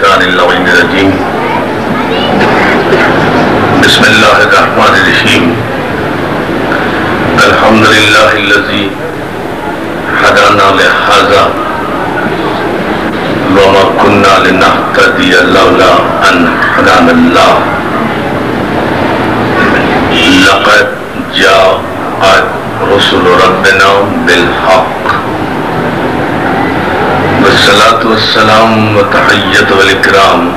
الشيطان اللعين الرجيم بسم الله الرحمن الرحيم الحمد لله الذي هدانا لهذا وما كنا لنهتدي لولا أن هدانا الله لقد جاءت رسل ربنا بالحق والصلاة والسلام وتحية والإكرام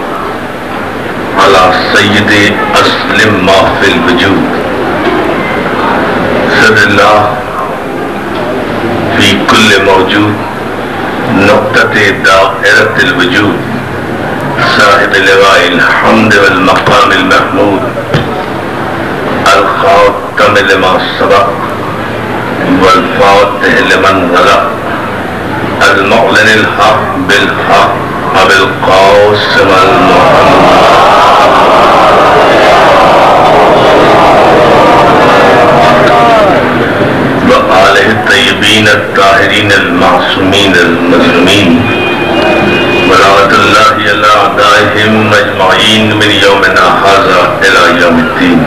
على سيد أسلم ما في الوجود سد الله في كل موجود نقطة دائرة الوجود صاحب لواء الحمد والمقام المحمود الخاتم لما سبق والفاتح لمن غلق المعلن الحق بالحق وبالقاسم المحمد وآله الطيبين الطاهرين المعصومين المظلومين ورحمة الله على أعدائهم أجمعين من يومنا هذا إلى يوم الدين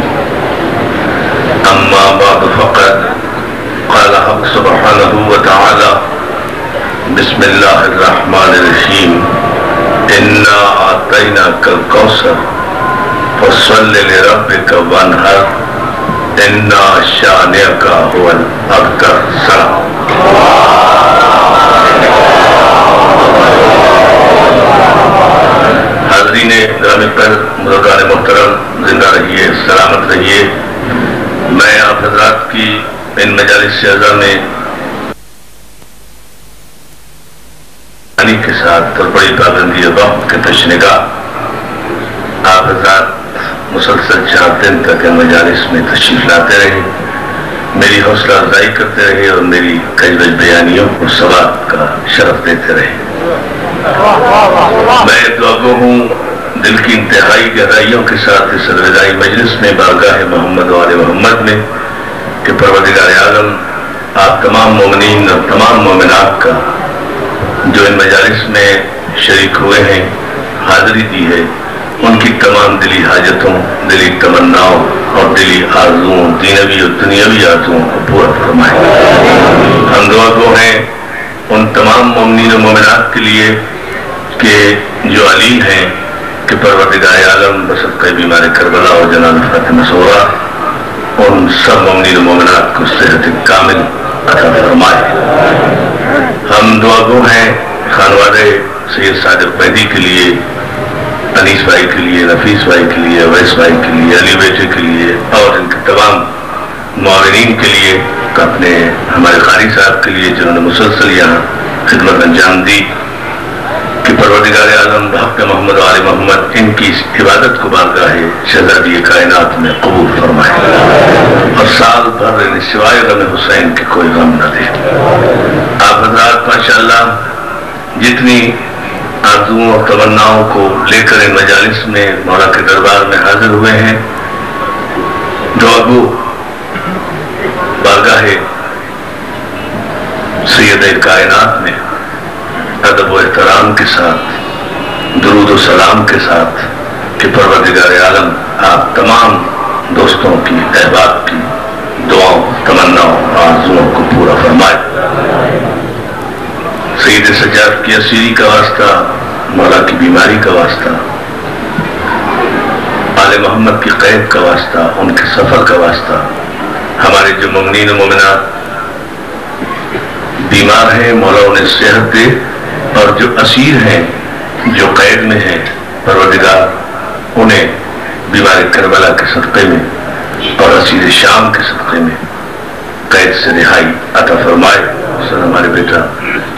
أما بعد فقد قال حق سبحانه وتعالى بسم الله الرحمن الرحيم إنا أعطيناك الكوثر فصل لربك وانحر إنا شانئك هو الأبتر سلام حاضرین گرامی پر بزرگان محترم زندہ رہیے سلامت رہیے میں آپ حضرات کی ان مجالس اعزاز میں کے ساتھ اور بڑی پابندی وقت کے تشنگاہ آپ حضرات مسلسل 4 دن تک ان مجالس میں تشریف لاتے رہے میری حوصلہ افزائی کرتے رہے اور میری کئی بیانیوں کو ثواب کا شرف دیتے رہے میں دعاگو ہوں دل کی انتہائی گہرائیوں کے ساتھ اس الوداعی مجلس میں بارگاہ محمد و آل محمد میں کہ پروردگار عالم آپ تمام مومنین اور تمام مومنات کا جو ان مجالس میں شریک ہوئے ہیں حاضری دی ہے ان کی تمام دلی حاجتوں دلی تمناؤں اور دلی آرزوؤں دینوی اور دنیاوی آرزوؤں کو پورا فرمائے ہم دعا گو ہیں ان تمام مومنین و مومنات کے لیے کہ جو علیم ہیں کہ پروردگار عالم بصدقہ بیمار کربلا اور جناب فاطمہ زہرا ان سب مومنین و مومنات کو صحت کامل عطا فرمائے ہم دعا گو ہیں خانوادہ سید صادق بیدی کے لیے انیس بھائی کے لیے نفیس بھائی کے لیے ویس بھائی کے لیے علی بیٹے کے لیے اور ان کے تمام معاونین کے لیے اپنے ہمارے قاری صاحب کے لیے جنہوں نے مسلسل یہاں خدمت انجام دی کہ پروردگار عالم بحق محمد و آل محمد ان کی عبادت کو بارگاہ شہزادی کائنات میں قبول فرمائے اور سال بھر سوائے غم حسین کے کوئی غم نہ دے آپ حضرات ماشاءاللہ جتنی آرزوؤں اور تمناؤں کو لے کر ان مجالس میں مولا کے دربار میں حاضر ہوئے ہیں دعاگو بارگاہ سید کائنات میں ادب و احترام کے ساتھ درود و سلام کے ساتھ کہ پروردگار عالم آپ تمام دوستوں کی احباب کی دعاؤں تمناؤں آرزوؤں کو پورا فرمائے سید سجاد کی اسیری کا واسطہ مولا کی بیماری کا واسطہ آل محمد کی قید کا واسطہ ان کے سفر کا واسطہ ہمارے جو مومنین و مومنات بیمار ہیں مولا انہیں صحت دے اور جو اسیر ہیں جو قید میں ہیں پروردگار انہیں بیمار کربلا کے صدقے میں اور اسیر شام کے صدقے میں قید سے رہائی عطا فرمائے سر ہمارے بیٹا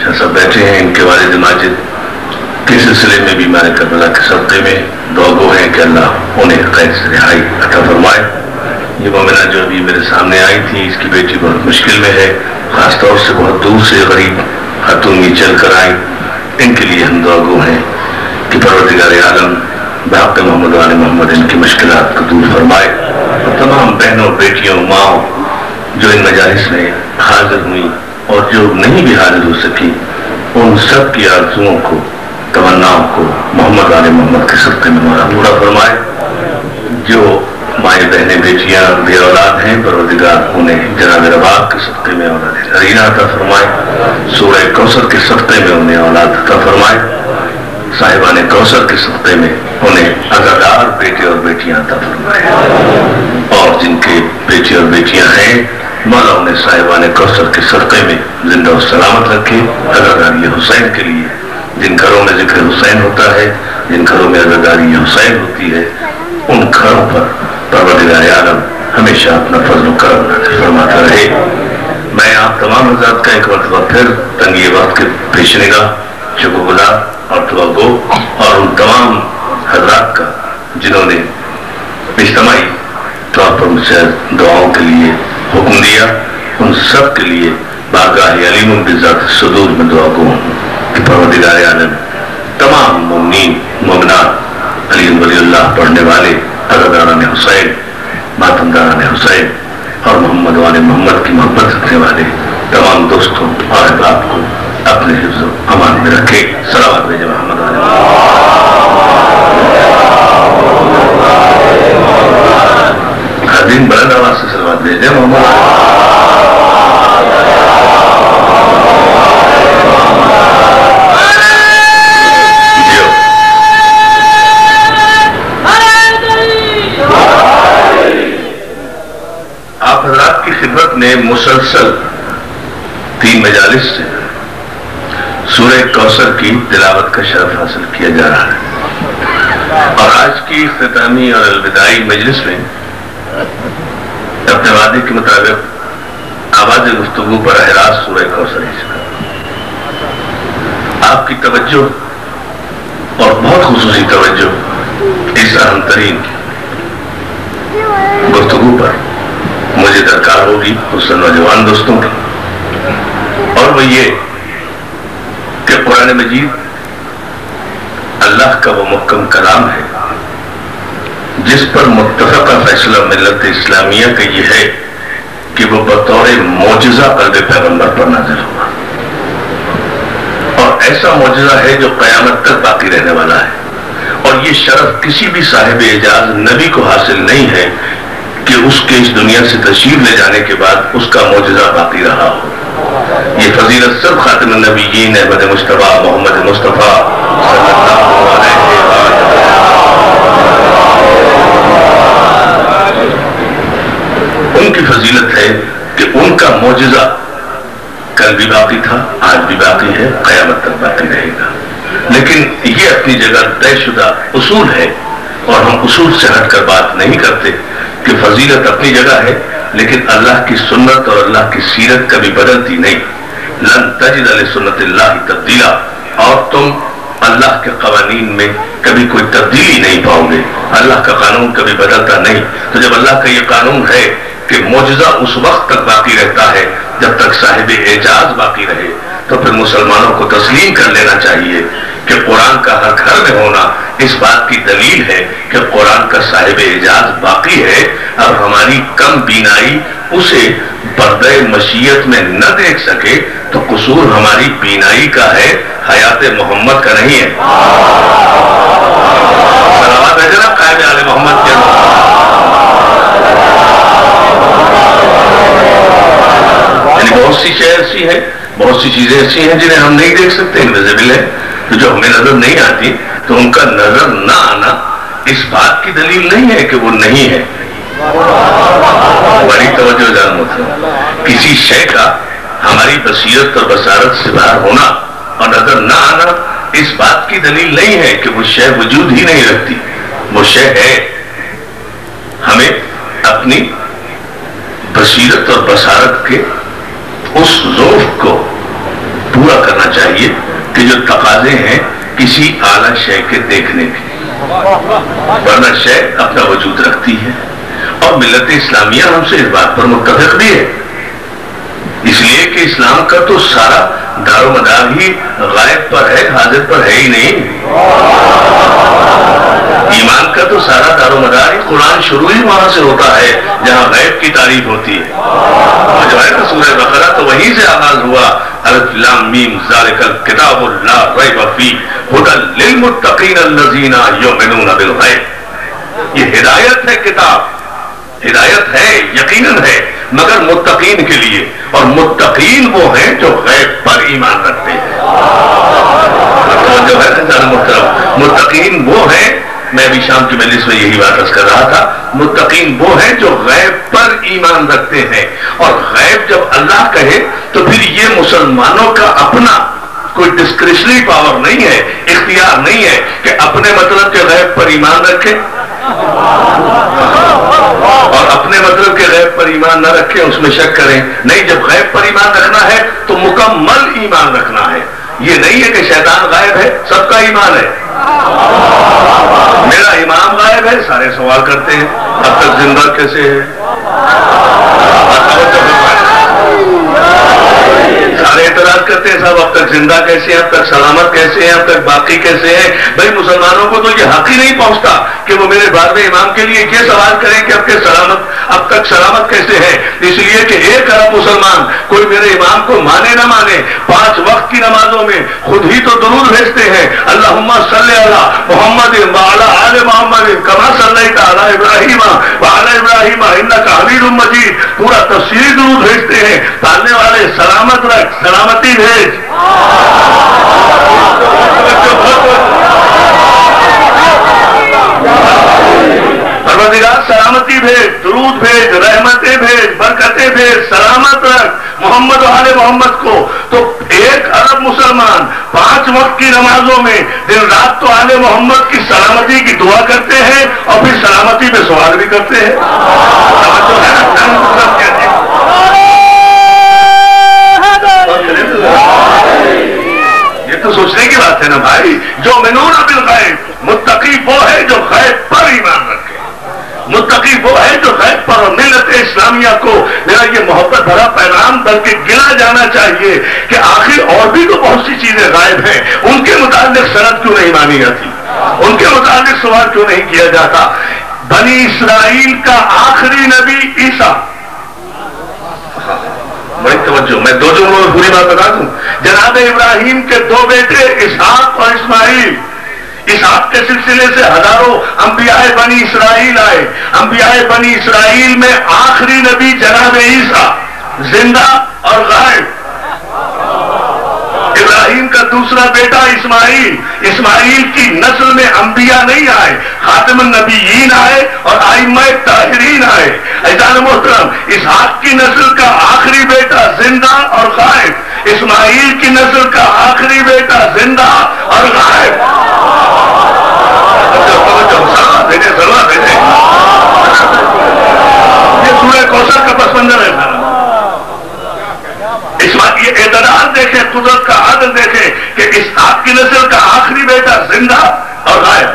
شاہ صاحب بیٹھے ہیں ان کے والد ماجد کے سلسلے میں بیمار کربلا کے صدقے میں دعا گو ہیں کہ اللہ انہیں قید سے رہائی عطا فرمائے یہ مومنہ جو ابھی میرے سامنے آئی تھی اس کی بیٹی بہت مشکل میں ہے خاص طور سے بہت دور سے غریب خاتون یہ چل کر آئیں ان کے لیے ہم دعا گو ہیں کہ پروردگار عالم بحق محمد و آل محمد ان کی مشکلات کو دور فرمائے اور تمام بہنوں بیٹیوں ماؤں جو ان مجالس میں حاضر ہوئی اور جو نہیں بھی حاضر ہو سکی ان سب کی آرزوؤں کو तमन्नाओं को मोहम्मद वाले मोहम्मद के सत्ते में मौला पूरा फरमाए। जो माए बहने बेटियां बे औलाद हैं, परवरदिगार उन्हें जनाब रबाब के सत्ते में औलाद अरीना अता फरमाए। सूरह कौसर के सत्ते में उन्हें औलाद अता फरमाए। साहिबान कौसर के सत्ते में उन्हें अज़ादार बेटे और बेटियां अता फरमाए। और जिनके बेटे और बेटियां हैं, मौला उन्हें साहिबान कौसर के सत्ते में जिंदा और सलामत रखे। अज़ादारी हुसैन के लिए जिन घरों में जिक्र हुसैन होता है, जिन घरों में अज़ादारी हुसैन होती है, उन घरों पर परवरदिगार आलम हमेशा अपना फजल करम फरमाता रहे। मैं आप तमाम हज़रात का एक मरतबा फिर तंगी वक्त के पेश निगाह शुक्रगुजार और दुआ गो और उन तमाम हज़रात का जिन्होंने इज्तिमाई तौर पर मुझसे दुआओं के लिए हुक्म दिया, उन सब के लिए बारगाह अलीम बिज़ात सुदूर में दुआ गो कि परवरदिगार आलम तमाम मोमिनीन मोमिनात अली वलीउल्लाह पढ़ने वाले अज़ादारान हुसैन, मातमदारान हुसैन और मोहम्मद वाले मोहम्मद की मोहब्बत रखने वाले तमाम दोस्तों और अहबाब को अपने हिफ्ज़ अमान में रखे। सलावत भेजे मोहम्मद वाले। हर दिन बुलंद आवाज से सलावत भेजे मोहम्मद। आप हज़रात की खिदमत में मुसलसल 3 मजालिस से सूरह कौसर की तिलावत का शरफ हासिल किया जा रहा है। और आज की इख्तितामी और अलविदाई मजलिस में अपने वादे के मुताबिक आवाज़ गुफ्तगू पर अहरास सूरह कौसर आपकी तवज्जो और बहुत खुसूसी तवज्जो इस अहम तरीन गुफ्तगू पर मुझे दरकार होगी उस नौजवान दोस्तों की, और वो ये कि कुरान मजीद अल्लाह का वो मुहकम कलाम है जिस पर मुत्तफ़क़ा फैसला मिल्लत इस्लामिया का ये है कि वो बतौर मौजिज़ा क़ल्ब पैगंबर पर नाज़िल हुआ, और ऐसा मौजिज़ा है जो क़यामत तक बाकी रहने वाला है। और ये शरफ किसी भी साहिब एजाज नबी को हासिल नहीं है कि उसके इस दुनिया से तशरीफ ले जाने के बाद उसका मौजिज़ा बाकी रहा हो। ये फजीलत सब खातिम नबीयीन अहमद मुस्तफ़ा मोहम्मद मुस्तफ़ा सल्लल्लाहु अलैहि उनकी फजीलत है कि उनका मौजिज़ा कल भी बाकी था, आज भी बाकी है, क़यामत तक बाकी रहेगा। लेकिन ये अपनी जगह तयशुदा उसूल है और हम उसूल से हटकर बात नहीं करते कि फजीलत अपनी जगह है, लेकिन अल्लाह की सुन्नत और अल्लाह की सीरत कभी बदलती नहीं। लन तजिद लिसुन्नतिल्लाहि तब्दीला, और तुम अल्लाह के कवानीन में कभी कोई तब्दीली नहीं पाओगे। अल्लाह का कानून कभी बदलता नहीं। तो जब अल्लाह का ये कानून है कि मौजिज़ा उस वक्त तक बाकी रहता है जब तक साहिब एजाज बाकी रहे, तो फिर मुसलमानों को तस्लीम कर लेना चाहिए कि कुरान का हर घर में होना इस बात की दलील है कि कुरान का साहिब एजाज बाकी है। अब हमारी कम बीनाई उसे पर्दे मशीयत में न देख सके तो कसूर हमारी बीनाई का है, हयात मोहम्मद का नहीं है। सलावत है जनाब कायम आले मोहम्मद के। यानी बहुत सी चीजें ऐसी हैं, बहुत सी चीजें ऐसी हैं जिन्हें हम नहीं देख सकते, इनविजिबल है, तो जो हमें नजर नहीं आती, तो उनका नजर ना आना इस बात की दलील नहीं है कि वो नहीं है। बड़ी तवज्जो जानत, किसी शय का हमारी बसीरत और बसारत से बाहर होना और नजर ना आना इस बात की दलील नहीं है कि वो शय वजूद ही नहीं रखती। वो शय है। हमें अपनी बसीरत और बसारत के उस ज़ौफ़ को पूरा करना चाहिए कि जो तकाज़े हैं किसी आला शय के देखने के, वरना शय अपना वजूद रखती है। और मिल्लत इस्लामिया हमसे इस बात पर मुत्तफ़िक़ भी है, इसलिए कि इस्लाम का तो सारा दारोमदार ही गायब पर है, हाजिर पर है ही नहीं। ईमान का तो सारा दारोमदार ही कुरान शुरू ही वहां से होता है जहां गैब की तारीफ होती है। जो है ना सूरह बकरा तो वहीं से आगाज हुआ الف لام میم ذالک الکتاب لا ریب فیہ ھدی للمتقین الذین یؤمنون بالغیب. یہ ہدایت ہے کتاب، ہدایت ہے یقیناً ہے مگر متقین کے لیے، اور متقین وہ ہیں جو غیب پر ایمان رکھتے ہیں. جو ہے محترم، متقین وہ ہیں، میں بھی شام کی مجلس میں یہی بات عرض کر رہا تھا، متقین وہ ہیں جو غیب پر ایمان رکھتے ہیں. اور غیب جب اللہ کہے تو پھر یہ مسلمانوں کا اپنا کوئی ڈسکریشنری پاور نہیں ہے، اختیار نہیں ہے کہ اپنے مطلب کے غیب پر ایمان رکھیں اور اپنے مطلب کے غیب پر ایمان نہ رکھیں، اس میں شک کریں. نہیں، جب غیب پر ایمان رکھنا ہے تو مکمل ایمان رکھنا ہے. یہ نہیں ہے کہ شیطان غائب ہے، سب کا ایمان ہے. میرا امام غائب ہے، سارے سوال کرتے ہیں اب تک زندہ کیسے ہے، سارے اعتراض کرتے ہیں صاحب اب تک زندہ کیسے ہیں، اب تک سلامت کیسے ہیں، اب تک باقی کیسے ہیں. بھائی مسلمانوں کو تو یہ حق ہی نہیں پہنچتا کہ وہ میرے بارے امام کے لیے یہ سوال کریں کہ اب تک سلامت کیسے ہیں. اس لیے کہ 1 ارب مسلمان کوئی میرے امام کو مانے نہ مانے 5 وقت کی نمازوں میں خود ہی تو درود بھیجتے ہیں، اللہم صلی علی محمد وعلی آل محمد کما صلیت علی ابراہیم وعلی ابراہیم انک حمید مجید، پورا تفصیلی درود بھیجتے ہیں. پڑھنے والے سلامت رکھ، سلامتی بھیج. پروردگار سلامتی بھیج، درود بھیج، رحمتیں بھیج، برکتیں بھیج، سلامت رکھ محمد و آل محمد کو. تو 1 ارب مسلمان 5 وقت کی نمازوں میں دن رات تو آل محمد کی سلامتی کی دعا کرتے ہیں اور پھر سلامتی پہ سوال بھی کرتے ہیں. یہ تو سوچنے کی بات ہے نا بھائی. جو منون بالغیب، متقی وہ ہے جو غیب پر ایمان رکھے، متقی وہ ہے جو غیب پر. اور ملت اسلامیہ کو میرا یہ محبت بھرا پیغام بلکہ گنا جانا چاہیے کہ آخر اور بھی تو بہت سی چیزیں غائب ہیں، ان کے متعلق سند کیوں نہیں مانی جاتی، ان کے متعلق سوال کیوں نہیں کیا جاتا. بنی اسرائیل کا آخری نبی عیسیٰ، بڑی توجہ، میں 2 جملوں میں پوری بات بتا دوں. جناب ابراہیم کے 2 بیٹے اسحاق اور اسماعیل، اسحاق کے سلسلے سے ہزاروں انبیاء بنی اسرائیل آئے. انبیاء بنی اسرائیل میں آخری نبی جناب عیسیٰ، زندہ اور غائب. ابراہیم کا دوسرا بیٹا اسماعیل، اسماعیل کی نسل میں انبیاء نہیں آئے، خاتم النبیین آئے اور ائمہ طاہرین آئے. عزیزان محترم، اسحاق کی نسل کا آخری بیٹا زندہ اور غائب، اسماعیل کی نسل کا آخری بیٹا زندہ اور غائب. یہ سورہ کوثر کا پس منظر ہے. یہ اعتدال دیکھیں، قدرت کا عدل دیکھیں کہ اسحاق کی نسل کا آخری بیٹا زندہ اور غائب،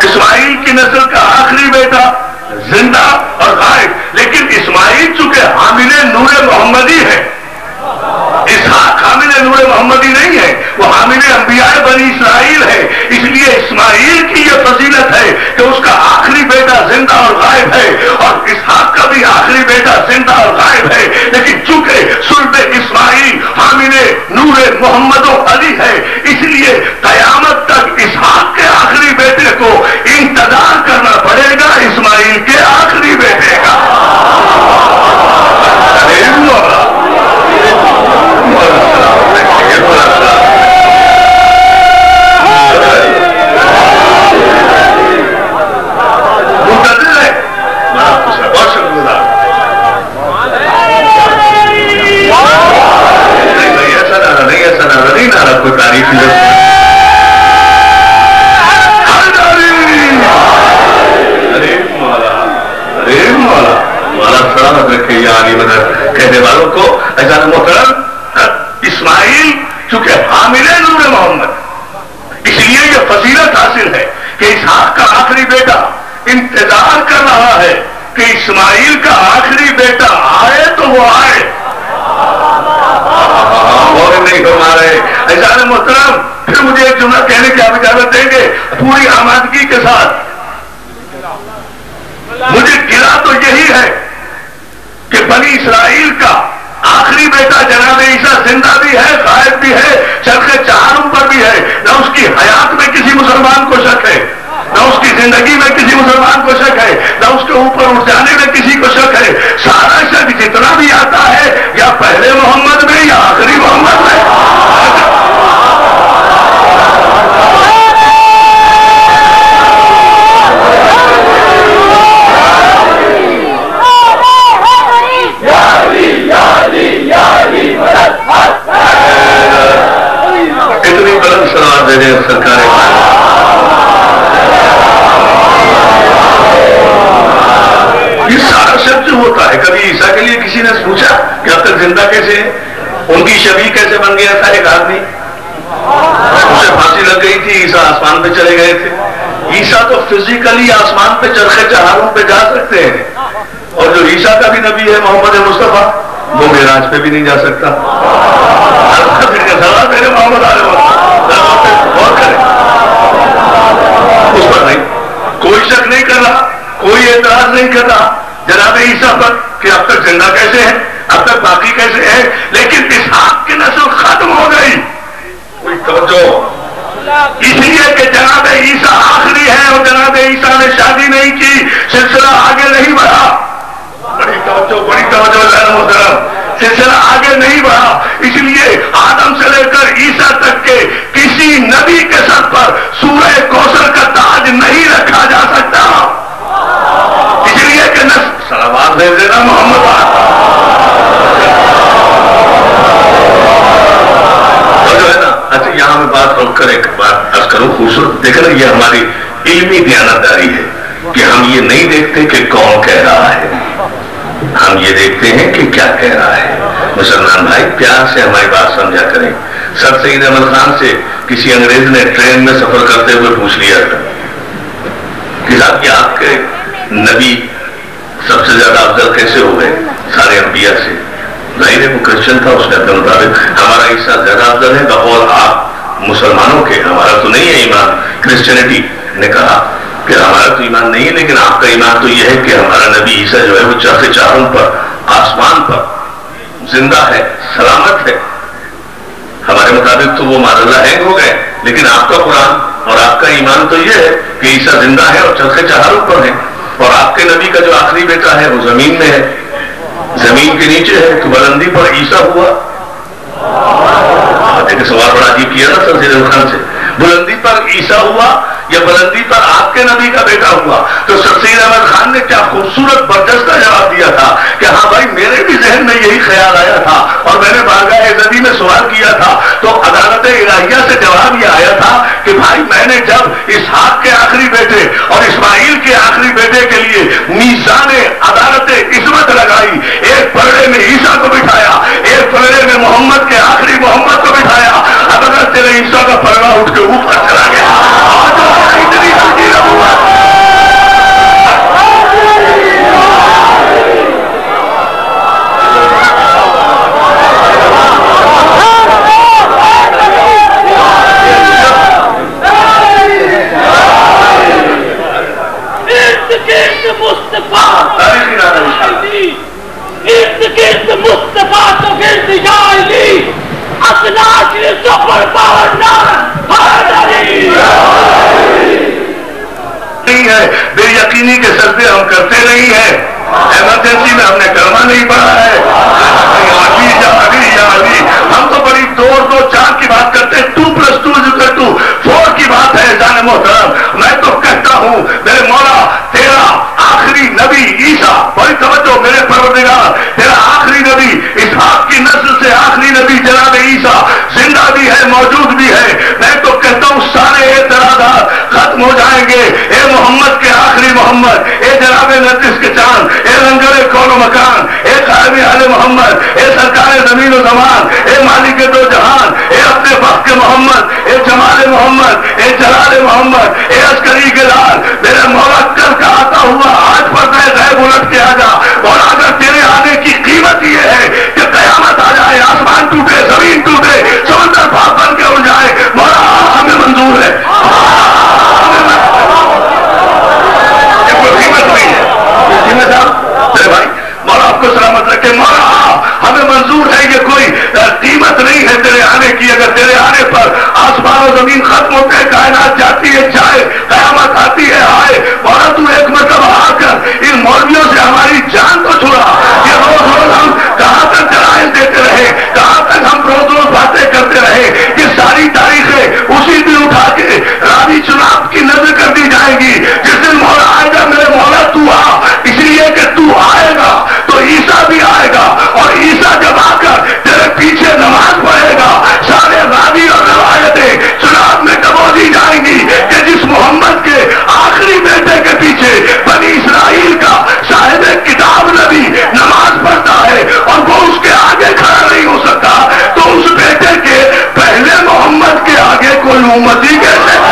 اسماعیل کی نسل کا آخری بیٹا زندہ اور غائب. لیکن اسماعیل چونکہ حامل نور محمدی ہے، اسحاق حامل نور محمدی نہیں ہے، وہ حامل انبیاء بنی اسرائیل ہے. اس لیے اسماعیل کی یہ فضیلت ہے کہ اس کا آخری بیٹا زندہ اور غائب ہے، اور اسحاق کا بھی آخری بیٹا زندہ اور غائب ہے. لیکن چونکہ صلب اسماعیل حامل نور محمد و علی ہے، اس لیے قیامت تک اسحاق کے آخری بیٹے کو انتظار کرنا پڑے گا اسماعیل کے آخری بیٹے کا. کہنے والوں کو عزیزان محترم، اسماعیل چونکہ حامل نور محمد، اس لیے یہ فضیلت حاصل ہے کہ اسحاق کا آخری بیٹا انتظار کر رہا ہے کہ اسماعیل کا آخری بیٹا آئے تو وہ آئے. اور نہیں فرما رہے. عزیزان محترم، پھر مجھے ایک جملہ کہنے کی آپ اجازت دیں گے پوری آمادگی کے ساتھ. مجھے گلا تو یہی ہے کہ بنی اسرائیل کا آخری آخری بیٹا جناب عیسیٰ زندہ بھی ہے، قائد بھی ہے، چرخ چہارم پر بھی ہے. نہ اس کی حیات میں کسی مسلمان کو شک ہے، نہ اس کی زندگی میں کسی مسلمان کو شک ہے، نہ اس کے اوپر اٹھ جانے میں کسی کو شک ہے. سارا شک جتنا بھی آتا ہے یا پہلے محمد میں یا آخری محمد میں. اتنی بلند سلام دے دیں سرکار. یہ سارا شک جو ہوتا ہے، کبھی عیسیٰ کے لیے کسی نے پوچھا کہ اب تک زندہ کیسے ہیں؟ ان کی شبیہ کیسے بن گیا تھا ایک آدمی؟ اسے پھانسی لگ گئی تھی، عیسیٰ آسمان پہ چلے گئے تھے. عیسیٰ تو فزیکلی آسمان پہ چرخے چہاروں پہ جا سکتے ہیں، اور جو عیسیٰ کا بھی نبی ہے محمد مصطفیٰ، وہ معراج پہ بھی نہیں جا سکتا. میرے محمد غور کریں، اس پر نہیں کوئی شک نہیں کر رہا، کوئی اعتراض نہیں کر رہا جناب عیسیٰ پر کہ اب تک زندہ کیسے ہیں، اب تک باقی کیسے ہیں. لیکن اسحاق کی نسل ختم ہو گئی. کوئی توجہ، اس لیے کہ جناب عیسیٰ آخری ہے اور جناب عیسیٰ نے شادی نہیں کی، سلسلہ آگے نہیں بڑھا. بڑی توجہ محترم، سلسلہ آگے نہیں بڑھا. اس لیے آدم سے لے کر عیسیٰ تک کے کسی نبی کے سر پر سورہ کوثر کا تاج نہیں رکھا جا سکتا. اس لیے کہ صلوات بھیج دینا محمد. اور جو ہے نا، اچھا یہاں میں بات روک کر ایک بات عرض کروں خوبصورت. دیکھنا یہ ہماری علمی دیانتداری ہے کہ ہم یہ نہیں دیکھتے کہ کون کہہ رہا ہے، ہم یہ دیکھتے ہیں کہ کیا کہہ رہا ہے. مسلمان بھائی پیار سے ہماری بات سمجھا کریں. سر سید احمد خان سے کسی انگریز نے ٹرین میں سفر کرتے ہوئے پوچھ لیا تھا کہ صاحب کہ آپ کے نبی سب سے زیادہ افضل کیسے ہو گئے سارے انبیاء سے؟ ظاہر ہے وہ کرسچن تھا، اس نے اپنے مطابق ہمارا عیسیٰ زیادہ افضل ہے بقول آپ مسلمانوں کے، ہمارا تو نہیں ہے ایمان. کرسچینٹی نے کہا کہ ہمارا تو ایمان نہیں ہے، لیکن آپ کا ایمان تو یہ ہے کہ ہمارا نبی عیسیٰ جو ہے وہ چرخ چہارم پر آسمان پر زندہ ہے، سلامت ہے. ہمارے مطابق تو وہ معذلہ ہینگ ہو گئے، لیکن آپ کا قرآن اور آپ کا ایمان تو یہ ہے کہ عیسیٰ زندہ ہے اور چرخ چہارم پر ہے. اور آپ کے نبی کا جو آخری بیٹا ہے وہ زمین میں ہے، زمین کے نیچے ہے. تو بلندی پر عیسیٰ ہوا. دیکھیں سوال بڑا عجیب کیا نا سر سید احمد خان سے، بلندی پر عیسیٰ ہوا یا بلندی پر آپ کے نبی کا بیٹا ہوا؟ تو سر سید احمد خان نے کیا خوبصورت برجستہ جواب دیا تھا کہ ہاں بھائی میرے بھی ذہن میں یہی خیال آیا تھا اور میں نے بارگاہ عزتی میں سوال کیا تھا. تو عدالت الہیہ سے جواب یہ آیا تھا کہ بھائی میں نے جب اسحاق کے آخری بیٹے اور اسماعیل کے آخری بیٹے کے لیے میزان عدالت عصمت لگائی، ایک پلڑے میں عیسیٰ کو بٹھایا، ایک پلڑے میں محمد کے آخری محمد کو بٹھایا. اب اگر تیرے عیسیٰ کا پلڑا اٹھ کے اوپر چلا گیا، نہیں ہے بے یقینی کے سجدے ہم کرتے نہیں ہیں. ایمرجنسی میں ہم نے کلمہ نہیں پڑھا ہے. ہم تو بڑی دو چار کی بات کرتے ہیں، 2+2=4 کی بات ہے. جان محترم میں تو کہتا ہوں میرے مولا تیرا آخری نبی عیسیٰ، بڑی توجہ میرے پروردگار، تیرا آخری نبی اسحاق کی نسل سے آخری نبی جناب عیسیٰ زندہ بھی ہے، موجود بھی ہے. میں تو کہتا ہوں سارے اعتراضات ختم ہو جائیں گے. اے محمد کے آخری محمد، اے جناب نرجس کے چاند، اے لنگر کون و مکان، اے قائم آل محمد، اے سرکار زمین و زمان، اے مالک دو جہان، اے اپنے وقت کے محمد، اے جمال محمد، اے جلال محمد، اے عسکری کے لال. میرے مولا کل کا آتا ہوا آج پردہ غیب الٹ کے آ جا. اور اگر تیرے آنے کی قیمت یہ ہے کہ قیامت آ جائے، آسمان ٹوٹے، زمین ٹوٹے، سمندر پاک بن کے اڑ جائے، مولا ہمیں منظور ہے. قیمت نہیں ہے میرے بھائی. مولا آپ کو سلامت رکھے. مولا ہمیں मंजूर है, ये कोई कीमत नहीं है तेरे आने की। अगर तेरे आने पर आसमान और जमीन खत्म होते हैं, कायनात जाती है जाए, कयामत आती है आए, और तू एक मतलब आकर इन मौलवियों से हमारी जान तो छुड़ा। ये रोज रोज हम कहां तक दलाइल देते रहे, कहां तक हम रोज रोज बातें करते रहे। ये सारी तारीखें उसी दिन उठा के रावी चुनाव की नजर कर दी जाएंगी। जिस दिन मौला आएगा, मेरे मौला तू आ, इसलिए कि तू आएगा तो ईसा भी आएगा, और ईसा जब आकर तेरे पीछे नमाज पढ़ेगा, सारे रावी और रवायतें चुनाव में दबो दी जाएंगी कि जिस मोहम्मद के आखिरी बेटे के पीछे बनी इसराइल का साहिब किताब नबी नमाज पढ़ता है और वो उसके आगे खड़ा नहीं हो सकता, तो उस बेटे के पहले मोहम्मद के आगे कोई उम्मती कैसे?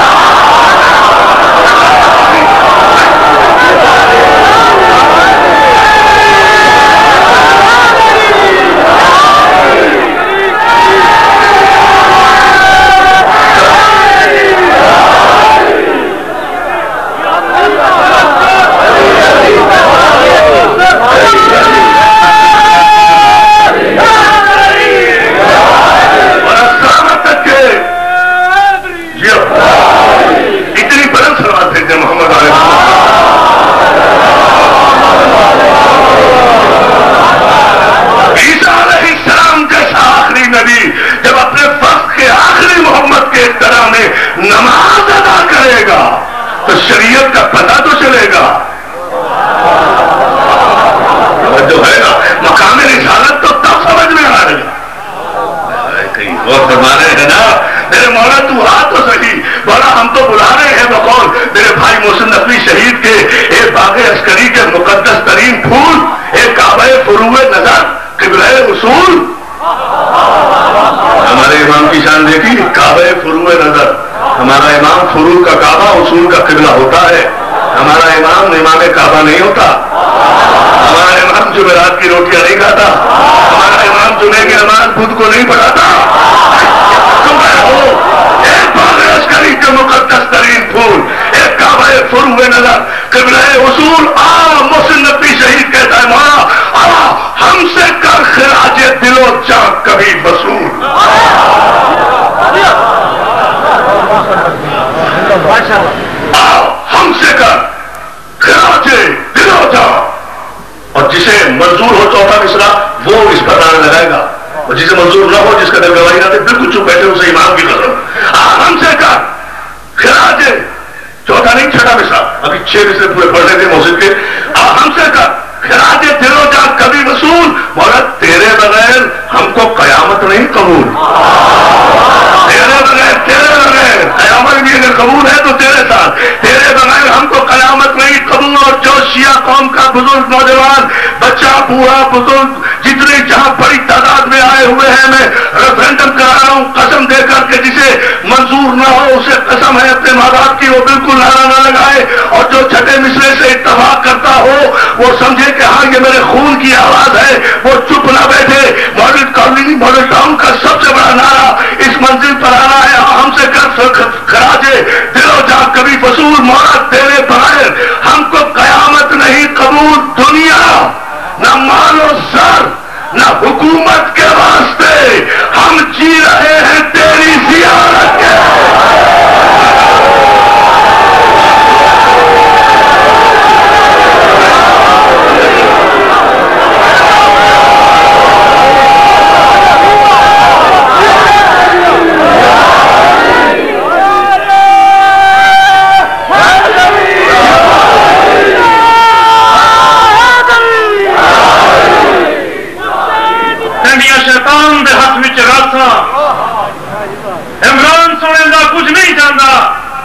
नमाज अदा करेगा तो शरीयत का पता तो चलेगा। जो है ना मकाम रिसालत तो तब समझ में आएगा। कहीं और फरमा रहे हैं ना, मेरे मौला तू आ तो सही, बोला हम तो बुला रहे हैं बकौल मेरे भाई मोहसिन नकवी शहीद के एक बागे अस्करी के मुकद्दस तरीन फूल, एक काबे फुरूए नजर किबले उसूल। हमारे इमाम की शान देखी, काबे फुरूए नजर। हमारा इमाम फुरू का काबा उसूल का किबला होता है। हमारा इमाम इमाम काबा नहीं होता। हमारा इमाम जुमेरात की रोटियां नहीं खाता। हमारा इमाम जुमे की नमाज खुद को नहीं पढ़ाता। तुम हो एक बागे अस्करी के मुकद्दस तरीन फूल, एक काबा फुरूए नजर किबले उसूल। मोहसिन नकवी शहीद कहता है, मौला हमसे कर खिराजे दिलो चाक कभी वसूल। हमसे कर खिराजे दिलो चाक, और जिसे मंजूर हो चौथा मिसरा वो इस पर नारा लगाएगा, और जिसे मंजूर न हो, जिसका दिल गवाही ना दे, बिल्कुल चुप बैठे उसे इमाम की कसम। हमसे कर खिराजे, चौथा नहीं छठा मिसरा, अभी 6 मिसरे पूरे पढ़ने थे मौसिद के। हमसे कर खिराजे दिलो चाक कभी वसूल। मौला तेरे बगैर हमको कयामत नहीं कबूल, तेरे बगैर कयामत भी अगर कबूल है तो तेरे साथ, तेरे बगैर हमको कयामत नहीं कबूल। और जो शिया कौम का बुजुर्ग नौजवान बच्चा बूढ़ा बुजुर्ग जितने जहां बड़ी तादाद में आए हुए हैं, मैं रेफरेंडम करा रहा हूं कसम देकर के जिसे मंजूर न हो उसे कसम है अपने माँ बाप की, वो बिल्कुल नारा न लगाए। और जो छठे मिसरे से इत्तफाक करता हो वो समझे कि हाँ ये मेरे खून की आवाज है, वो चुप न बैठे। मॉडल कॉलोनी मॉडल टाउन का सबसे बड़ा नारा इस मंजिल पर आ रहा है, हमसे कर खराजे दिलो जा कभी वसूल। मौला तेरे बगैर हमको कयामत नहीं कबूल। दुनिया न मालो सर न हुकूमत के वास्ते, हम जी रहे हैं तेरी जियारत के। इमरान सोने का कुछ नहीं जानता,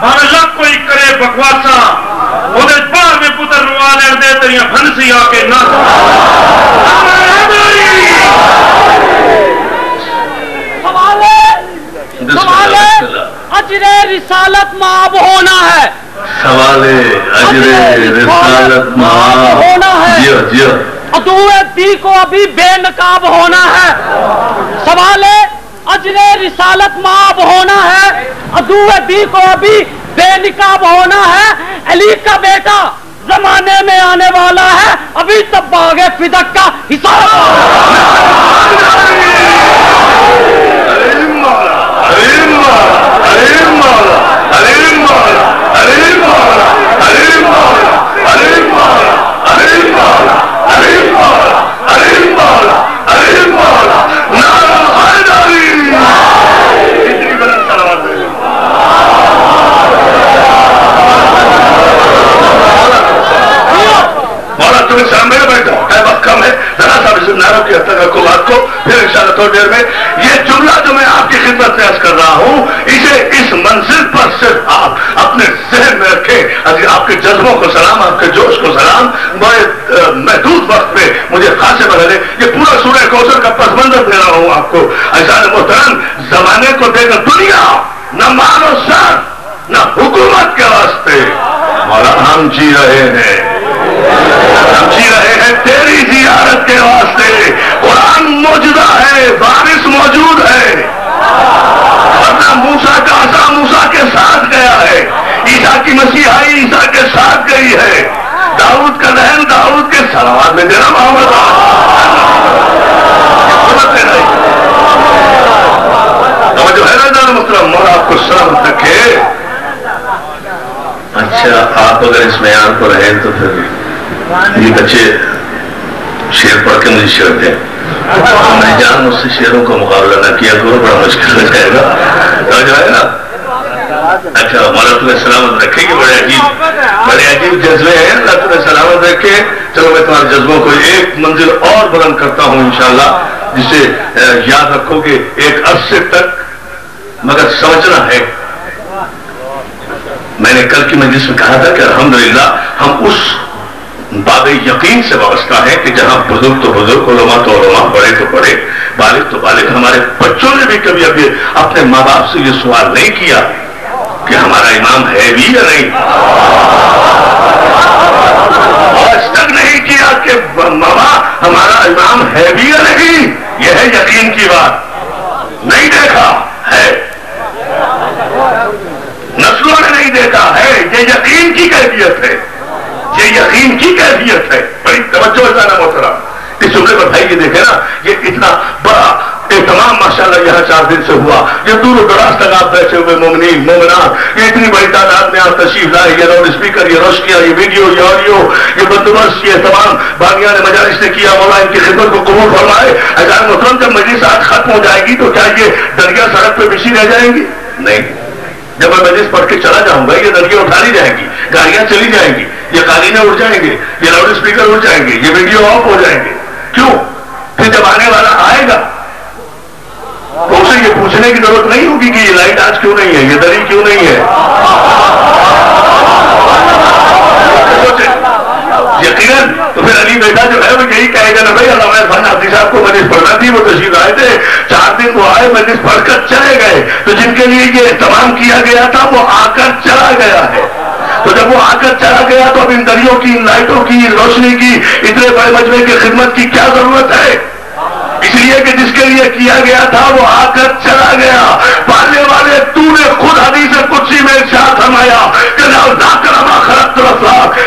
भावे लग कोई करे बकवासा, बाहर में पुत्र रुआ ले दे तेरिया फंसी आके ना। अजरे रिसालत माब होना है, सवाले अजरे रिसालत माब होना है। जियो जियो अदुए दी को अभी बेनकाब होना है। सवाले अजरे रिसालत माब होना है, अदुए दी को अभी बेनिकाब होना है। अली का बेटा जमाने में आने वाला है, अभी तब बागे फिदक का हिसाब लगा को बात को, फिर इंशाअल्लाह थोड़ी देर में ये जुमला जो मैं आपकी खिदमत में अर्ज कर रहा हूं, इसे इस मंजिल पर सिर्फ आप अपने जहन में रखें। अगर आपके जज्बों को सलाम, आपके जोश को सलाम। महदूद वक्त में मुझे खासे बदले ये पूरा सूरह कौसर का पस मंजर दे रहा हूं आपको। ऐसा मोहतरम, जमाने को देकर दुनिया न मानो सर न हुकूमत के वास्ते, मौला हम जी रहे हैं, हम जी रहे हैं तेरी जियारत के वास्ते। कुरान मौजूदा है, बारिश मौजूद है, वरना मूसा का आसा मूसा के साथ गया है, ईसा की मसीहाई ईसा के साथ गई है, दाऊद का रहन दाऊद के सलावत में देना मोहम्मद जो है ना मुहतरम, मौला आपको सलामत रखे। अच्छा, आप अगर इस मेयार को रहे तो फिर ये बच्चे शेर पढ़ के मुझे शेर दें, मैं जान मुझसे शेरों का मुकाबला ना किया करो, बड़ा मुश्किल हो जाएगा, जो है ना। अच्छा, मौला तुम्हें सलामत रखेगी। बड़े अजीब जज्बे हैं, अल्लाह तुम्हें सलामत रखे। चलो मैं तुम्हारे जज्बों को एक मंजिल और बुलंद करता हूँ इंशाअल्लाह, जिसे याद रखोगे एक अरसे तक, मगर समझना है। मैंने कल की मजलिस में कहा था कि अल्हम्दुलिल्लाह हम उस बाबे यकीन से वाबस्ता है कि जहां बुजुर्ग तो बुजुर्ग, उलमा तो उलमा, बड़े तो बड़े, बालिग तो बालिग। हमारे बच्चों ने भी कभी अभी अपने माँ बाप से ये सवाल नहीं किया कि हमारा इमाम है भी या नहीं, आज तक नहीं किया कि मामा हमारा इमाम है भी या नहीं। यह है यकीन की बात, नहीं देखा है, नस्लों ने नहीं देखा है, ये यकीन की कैफियत है, ये यकीन की कैफियत है। बड़ी तवज्जो है ना मोहतरम। इस जुमले पर भाई ये देखे ना, ये इतना बड़ा एहतमाम माशाअल्लाह यहाँ 4 दिन से हुआ। ये दूर दराज तक आप बैठे हुए मोमिनीन मोमिनात, ये इतनी बड़ी तादाद में आप तशरीफ लाए, ये लाउड स्पीकर, ये रोशनियां, ये वीडियो, ये ऑडियो, ये बंदोबस्त, ये तमाम बागियां ने मजालिस ने किया। मौला इनकी खिदमत को कबूल फरमाए। अगर मोहतरम जब मजलिस आज खत्म हो जाएगी तो क्या ये दरिया सड़क पे बिछी रह जाएंगी? नहीं, जब मैं मजलिस पढ़ के चला जाऊंगा ये दरिया उठा ली जाएंगी, गाड़ियां चली जाएंगी, ये कालीने उड़ जाएंगे, ये लाउड स्पीकर उड़ जाएंगे, ये वीडियो ऑफ हो जाएंगे। क्यों? फिर जब आने वाला आएगा तो उसे ये पूछने की जरूरत नहीं होगी कि ये लाइट आज क्यों नहीं है, ये दरी क्यों नहीं है। यकीनन तो फिर अली बेटा जो है वो यही कहेगा ना, भाई अल्लाह खान हाफिज साहब को मजलिस पढ़ना थी, वो तशरीफ आए थे, 4 दिन वो आए, मजलिस पढ़कर चले गए, तो जिनके लिए ये तमाम किया गया था वो आकर चला गया है। तो जब वो आकर चला गया तो अब इन दरियों की, इन लाइटों की, रोशनी की, इतने बड़े मजमे की खिदमत की क्या जरूरत है? इसलिए कि जिसके लिए किया गया था वो आकर चला गया। पालने वाले तूने खुद हदीस कुदसी में इरशाद फरमाया कि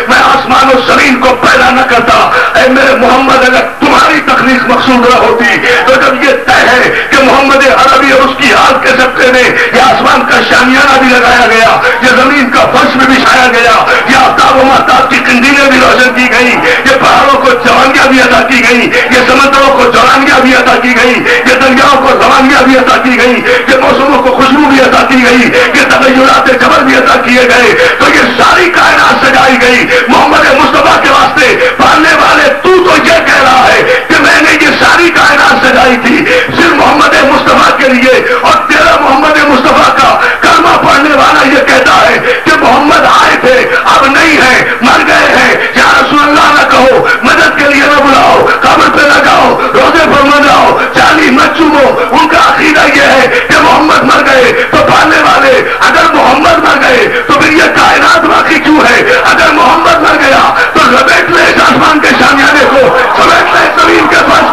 मैं आसमान और जमीन को पैदा न करता, ऐ मेरे मोहम्मद अगर तुम्हारी तकलीफ मकसूद न होती तो जब ये तय है कि मोहम्मद अरबी और उसकी हाल के सबके में ये आसमान का शामियाना भी लगाया गया, ये जमीन का फर्श भी बिछाया गया, ये आफ्ताब व महताब की कंदीलें भी रोशन की गई, ये पहाड़ों को जवानियां भी अदा की गई, ये समंदरों को जवानियां भी अदा की गई, ये दरियाओं को जवानियां भी अदा की गई, ये मौसमों को खुशबू भी अदा की गई, ये तगय्युरात जबर भी अदा किए गए, तो ये सारी कायनात सजाई गई मोहम्मद मुस्तफा के वास्ते। पालने वाले तू तो ये कह रहा है कि मैंने ये सारी कायनात सजाई थी सिर्फ मोहम्मद मुस्तफा के लिए, और तेरा मोहम्मद मुस्तफा का कलमा पढ़ने वाला ये कहता है कि मोहम्मद आए थे अब नहीं है, मर गए हैं, या रसूलल्लाह न कहो, मदद के लिए न बुलाओ, कब्र पे न जाओ, रोजे पर न जाओ, चाली मत चूमो। उनका अकीदा यह है कि मोहम्मद मर गए, तो पालने वाले अगर मोहम्मद मर गए तो फिर ये कायनात बाकी क्यों है? अगर मोहम्मद मर गया तो लपेट ले इस आसमान के शामियाने को, समेट ले जमीन के फर्श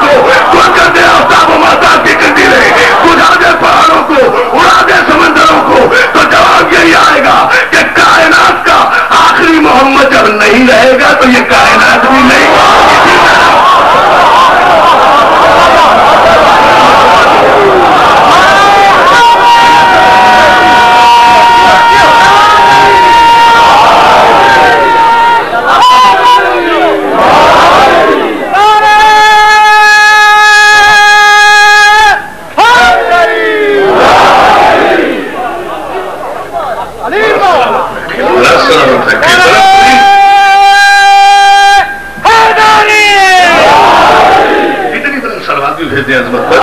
भी भेज दें अजमत पर।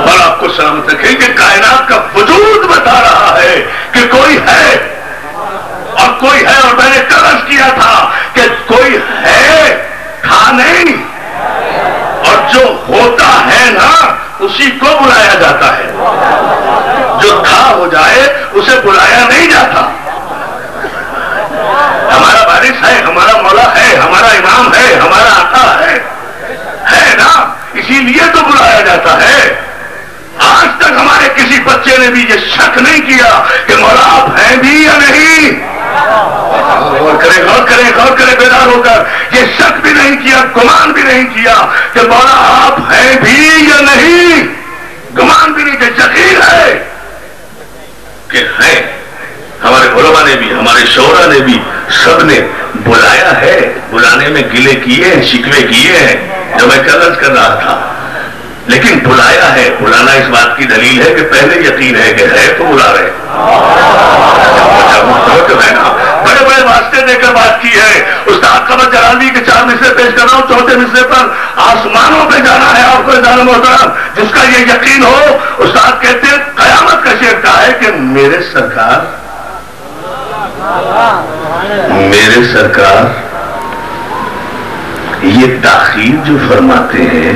और आपको सलामत रखें कि कायनात का वजूद बता रहा है कि कोई है और कोई है। और मैंने कलश किया था कि कोई है, था नहीं, और जो होता है ना उसी को बुलाया जाता है। जो था हो जाए उसे बुलाया नहीं जाता। हमारा वारिस है, हमारा मौला है, हमारा इमाम है, हमारा आका है ना, इसीलिए तो बुलाया जाता है। आज तक हमारे किसी बच्चे ने भी ये शक नहीं किया कि मौला आप हैं भी या नहीं। गौर करें बेदार होकर, ये शक भी नहीं किया, गुमान भी नहीं किया कि मौला आप हैं भी या नहीं। गुमान भी नहीं कि यकीन है कि हैं। हमारे उलमा ने भी, हमारे शौरा ने भी, सबने बुलाया है। बुलाने में गिले किए हैं, शिकवे किए हैं, जो मैं कल कर रहा था, लेकिन बुलाया है। बुलाना इस बात की दलील है कि पहले यकीन है कि है तो बुला रहे। है ना, बड़े बड़े वास्ते देकर बात की है। उस्ताद कमर जलाली के 4 मिसरे पेश कर रहा हूं। चौथे मिसरे पर आसमानों पे जाना है आपको जाना मोहतरम, जिसका ये यकीन हो। उस्ताद कहते हैं कयामत का शेर का है कि मेरे सरकार ये ताखीर जो फरमाते हैं,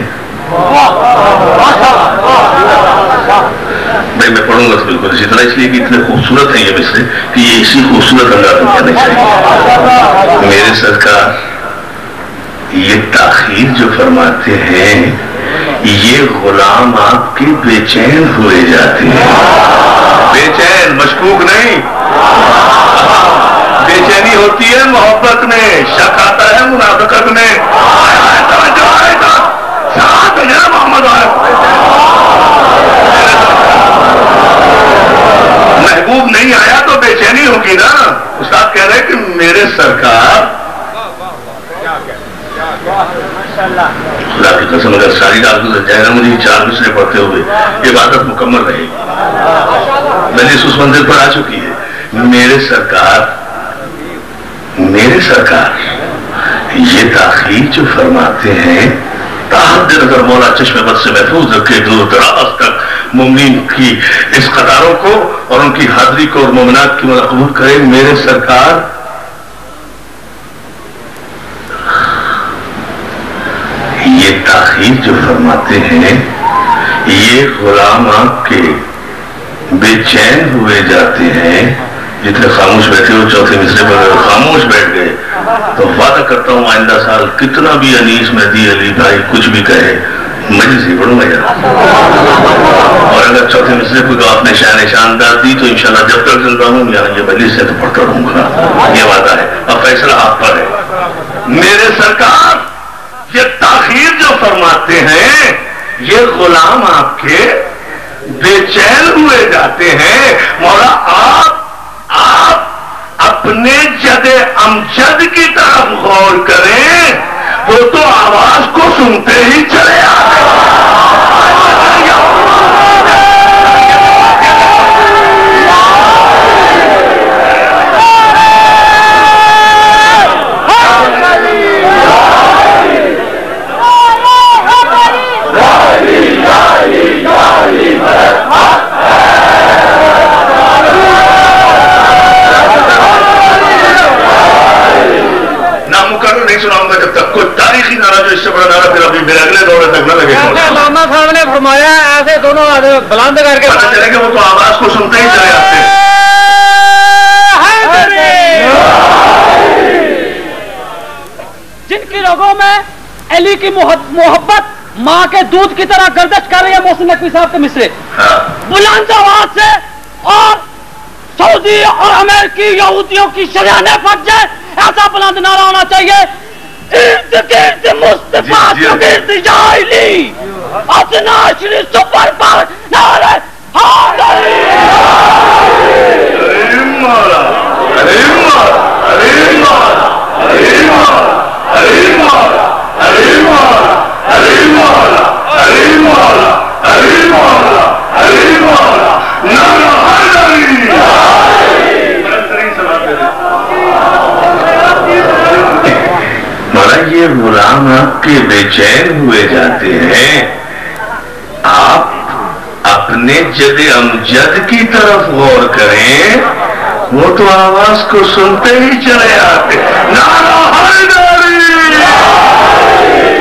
मैं पढ़ूंगा तो बिल्कुल इसी तरह, इसलिए कि इतने खूबसूरत है ये मिसरे कि ये इसी खूबसूरत अंदाज में कहने चाहिए। मेरे सरकार ये ताखीर जो फरमाते हैं, ये गुलाम आपके बेचैन हुए जाते हैं। बेचैन, मशकूक नहीं। बेचैनी होती है मोहब्बत में, शक आता है मुनाफिकत में। मोहम्मद महबूब नहीं आया तो बेचैनी होगी ना। उस्ताद कह रहे हैं कि मेरे सरकार, खुदा की कसम अगर सारी रात गुजर जाए ना मुझे 4 मिसरे पढ़ते हुए, ये इबादत मुकम्मल रहेगी। मजलिस उस मंजिल पर आ चुकी है। मेरे सरकार ये ताखीर जो फरमाते हैं, ताहद नजर मौला चश्मे बद से महफूज रखे दूर दराज तक मुमिन की इस कतारों को और उनकी हाजिरी को और मुमिनात की मदद कबूल करे। मेरे सरकार ये ताखीर जो फरमाते हैं, ये गुलाम आपके बेचैन हुए जाते हैं। जितने खामोश बैठे हो चौथे मिसरे पर खामोश बैठ गए तो वादा करता हूं आइंदा साल कितना भी अनीस मेहदी अली भाई कुछ भी कहे, मजलिस ही पढ़ूंगा यार। और अगर चौथे मिसरे को आपने शानदार दी तो इंशाल्लाह जब तक जिंदा हूं यहाँ ये मजलिस से तो पढ़ता रहूंगा, ये वादा है। अब फैसला आप पर है। मेरे सरकार ये ताखीर जो फरमाते हैं, ये गुलाम आपके बेचैन हुए जाते हैं। मौला आप अपने जदे अमजद की तरफ गौर करें, वो तो आवाज को सुनते ही चले आते हैं। सुनाऊंगा जब तक कोई तारीखी नारा जो इससे बड़ा नारा फिर अभी मेरे अगले दौरे तक न लगे। लामा साहब ने फरमाया ऐसे दोनों बुलंद करके पता चलेगा वो तो आवाज को सुनते ही चले आते हैं। जिनकी रगों में अली की मोहब्बत माँ के दूध की तरह गर्दिश कर रही है, मोहसिन नकवी साहब के मिसरे बुलंद आवाज से, और सऊदी और अमेरिकी यहूदियों की शरीयाने फट जाए ऐसा बुलंद नारा होना चाहिए। इर्द गिर्द मुस्तफा गिर्द जाइली अपना श्री सुपर पर नारे हादरी। अरे मौला, अरे मौला, अरे मौला, अरे मौला, अरे मौला, अरे मौला, अरे मौला, अरे मौला, अरे मौला, अरे मौला, नारा हादरी। के गुलाम आपके बेचैन हुए जाते हैं, आप अपने जद अमजद की तरफ गौर करें, वो तो आवाज को सुनते ही चले आते। नारा हैदरी!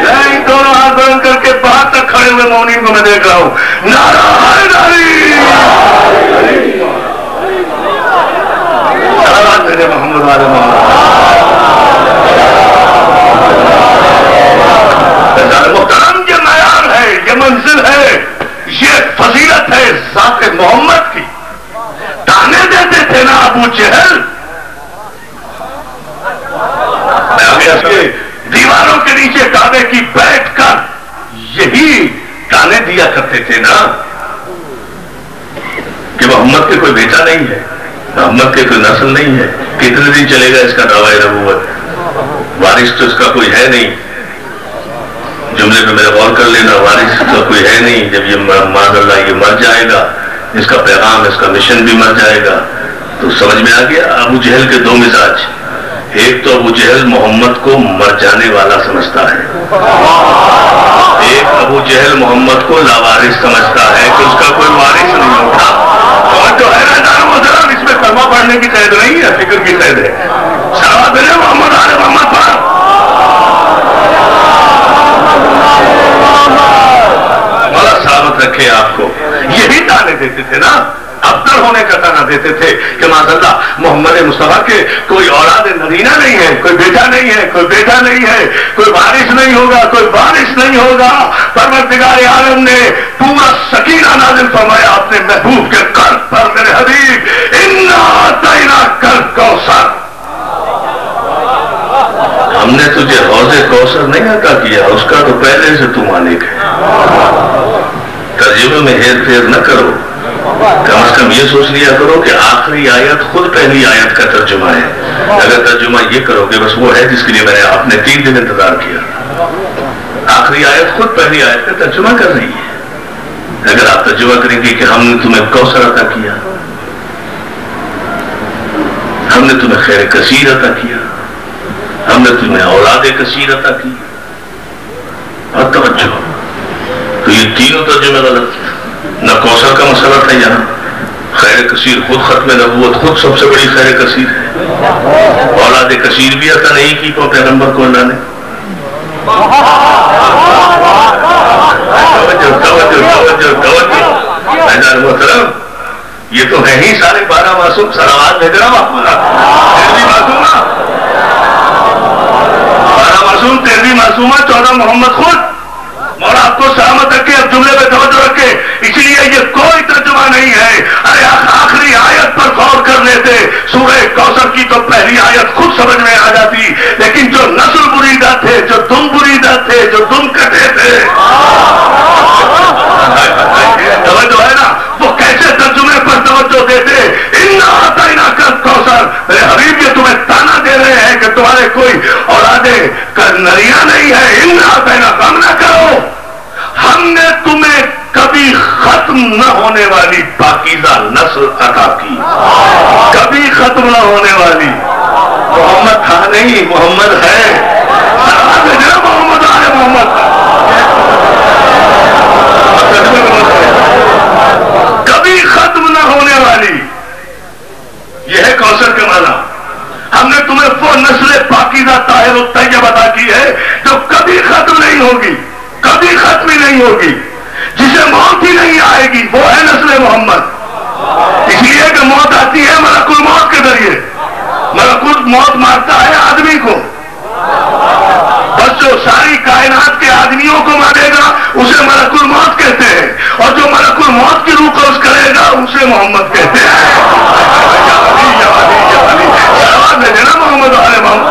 नहीं, दोनों हाथ बुलंद करके बाहर तक खड़े हुए मौनीन को मैं देख रहा हूं। नारा हैदरी! सलावत भेजे मोहम्मद वाले मुहतरम, ये मयार है, ये मंजिल है, ये फजीलत है ज़ात मोहम्मद की। ताने देते थे ना अबू जहल, दीवारों के नीचे काबे की बैठकर यही ताने दिया करते थे ना कि मोहम्मद के कोई बेटा नहीं है, मोहम्मद के कोई नस्ल नहीं है, कितने दिन चलेगा इसका दावा नबूवत, वारिस तो इसका कोई है नहीं। जुमले पे मेरा गौर कर लेना, वारिस तो कोई है नहीं। जब ये माज़अल्लाह ये मर जाएगा, इसका पैगाम, इसका मिशन भी मर जाएगा। तो समझ में आ गया अबू जहल के दो मिजाज। एक तो अबू जहल मोहम्मद को मर जाने वाला समझता है, एक अबू जहल मोहम्मद को लावारिस समझता है कि उसका कोई वारिस नहीं होता। और जो है ना, इसमें कलमा पढ़ने की कैद नहीं है, फिक्र की कैद है। सलावत भेजे मोहम्मद आले मोहम्मद पर। मौला सलामत रखे आपको। यही ताने देते थे ना, अफतर होने का ताना देते थे कि माज़अल्लाह मोहम्मद मुस्तफा के कोई औलाद नरीना नहीं है, कोई बेटा नहीं है, कोई बेटा नहीं है, कोई वारिस नहीं होगा, कोई वारिस नहीं होगा। परवरदिगार आलम ने पूरा सकीना नाज़िल फरमाया अपने महबूब के कर्ब पर, मेरे हबीब, इन्ना अतैना कल कौसर, हमने तुझे हौज़े कौसर नहीं अता किया, उसका तो पहले से तू मालिक है। तर्जुमे में हेर फेर न करो, कम से कम ये सोच लिया करो कि आखिरी आयत खुद पहली आयत का तर्जुमा है। अगर तर्जुमा ये करोगे बस वो है जिसके लिए मैंने आपने 3 दिन इंतजार किया। आखिरी आयत खुद पहली आयत का तर्जुमा कर रही है। अगर आप तर्जुमा करेंगे कि हमने तुम्हें कौसर अता किया, हमने तुम्हें खैर कसीर अता किया, हमने तुम्हें औलाद कसीर अता की, और तवज्जो, तो ये तीनों तर्जुमे गलत। न कौसर का मसला था यहाँ, खैर कसीर खुद खत्म नबूवत, खुद सबसे बड़ी खैर कसीर है। औलाद कसीर भी अता नहीं की को पैगंबर को अल्लाह ने। ये तो है ही 12.5 मासूम। सलावत भेजना महफूजा, 13वीं मासूमा, 12 मासूम, 13वीं मासूमा, 14 मोहम्मद खुद। और आपको सलामत रखे, अब जुमले पे तवज्जो रखे, इसलिए ये कोई तर्जुमा नहीं है। अरे आखिरी आयत पर गौर कर लेते, सूरह कौसर की तो पहली आयत खुद समझ में आ जाती, लेकिन जो नस्ल बुरीदा थे, जो दुम बुरीदा थे, जो दुम कटे थे, तवज्जो है ना, वो कैसे तर्जुमे पर तवज्जो देते। इन्ना अतैना कल कौसर, मेरे हबीब ये तुम्हें ताना दे रहे हैं कि तुम्हारे कोई औलादे नरिया नहीं है। इन्ना अतैना, कम न करो, हमने तुम्हें कभी खत्म न होने वाली पाकीज़ा नस्ल अता की, कभी खत्म न होने वाली। मोहम्मद था नहीं, मोहम्मद है। मोहम्मद आए मोहम्मद, कभी खत्म न होने वाली, यह है कौसर का माना। हमने तुम्हें वो नस्ल पाकीज़ा ताहिर और तैयब अता की है जो कभी खत्म नहीं होगी, कभी खत्म ही नहीं होगी, जिसे मौत ही नहीं आएगी, वो है नस्ल मोहम्मद। इसलिए कि मौत आती है मलकुल मौत के जरिए। मलकुल मौत मारता है आदमी को, बस जो सारी कायनात के आदमियों को मारेगा उसे मलकुल मौत कहते हैं, और जो मलकुल मौत की रूह कब्ज़ करेगा उसे मोहम्मद कहते हैं। देना मोहम्मद आले मोहम्मद।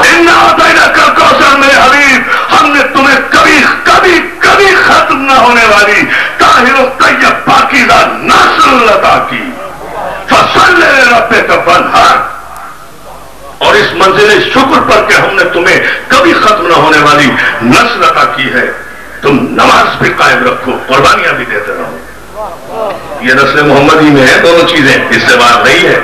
इन्ना अतैना कल कौसर, मेरे हबीब, हमने तुम्हें कभी कभी कभी खत्म न होने वाली ताहिर और तैयब पाकीज़ा नस्ल अता की। फसल्ले लिरब्बिका वन्हर, और इस मंजिल शुक्र पर के हमने तुम्हें कभी खत्म न होने वाली नस्ल अता की है। तुम नमाज भी कायम रखो, कुर्बानियां भी देते रहो। ये नस्ल मोहम्मदी में है दोनों चीजें, इससे बात नहीं है।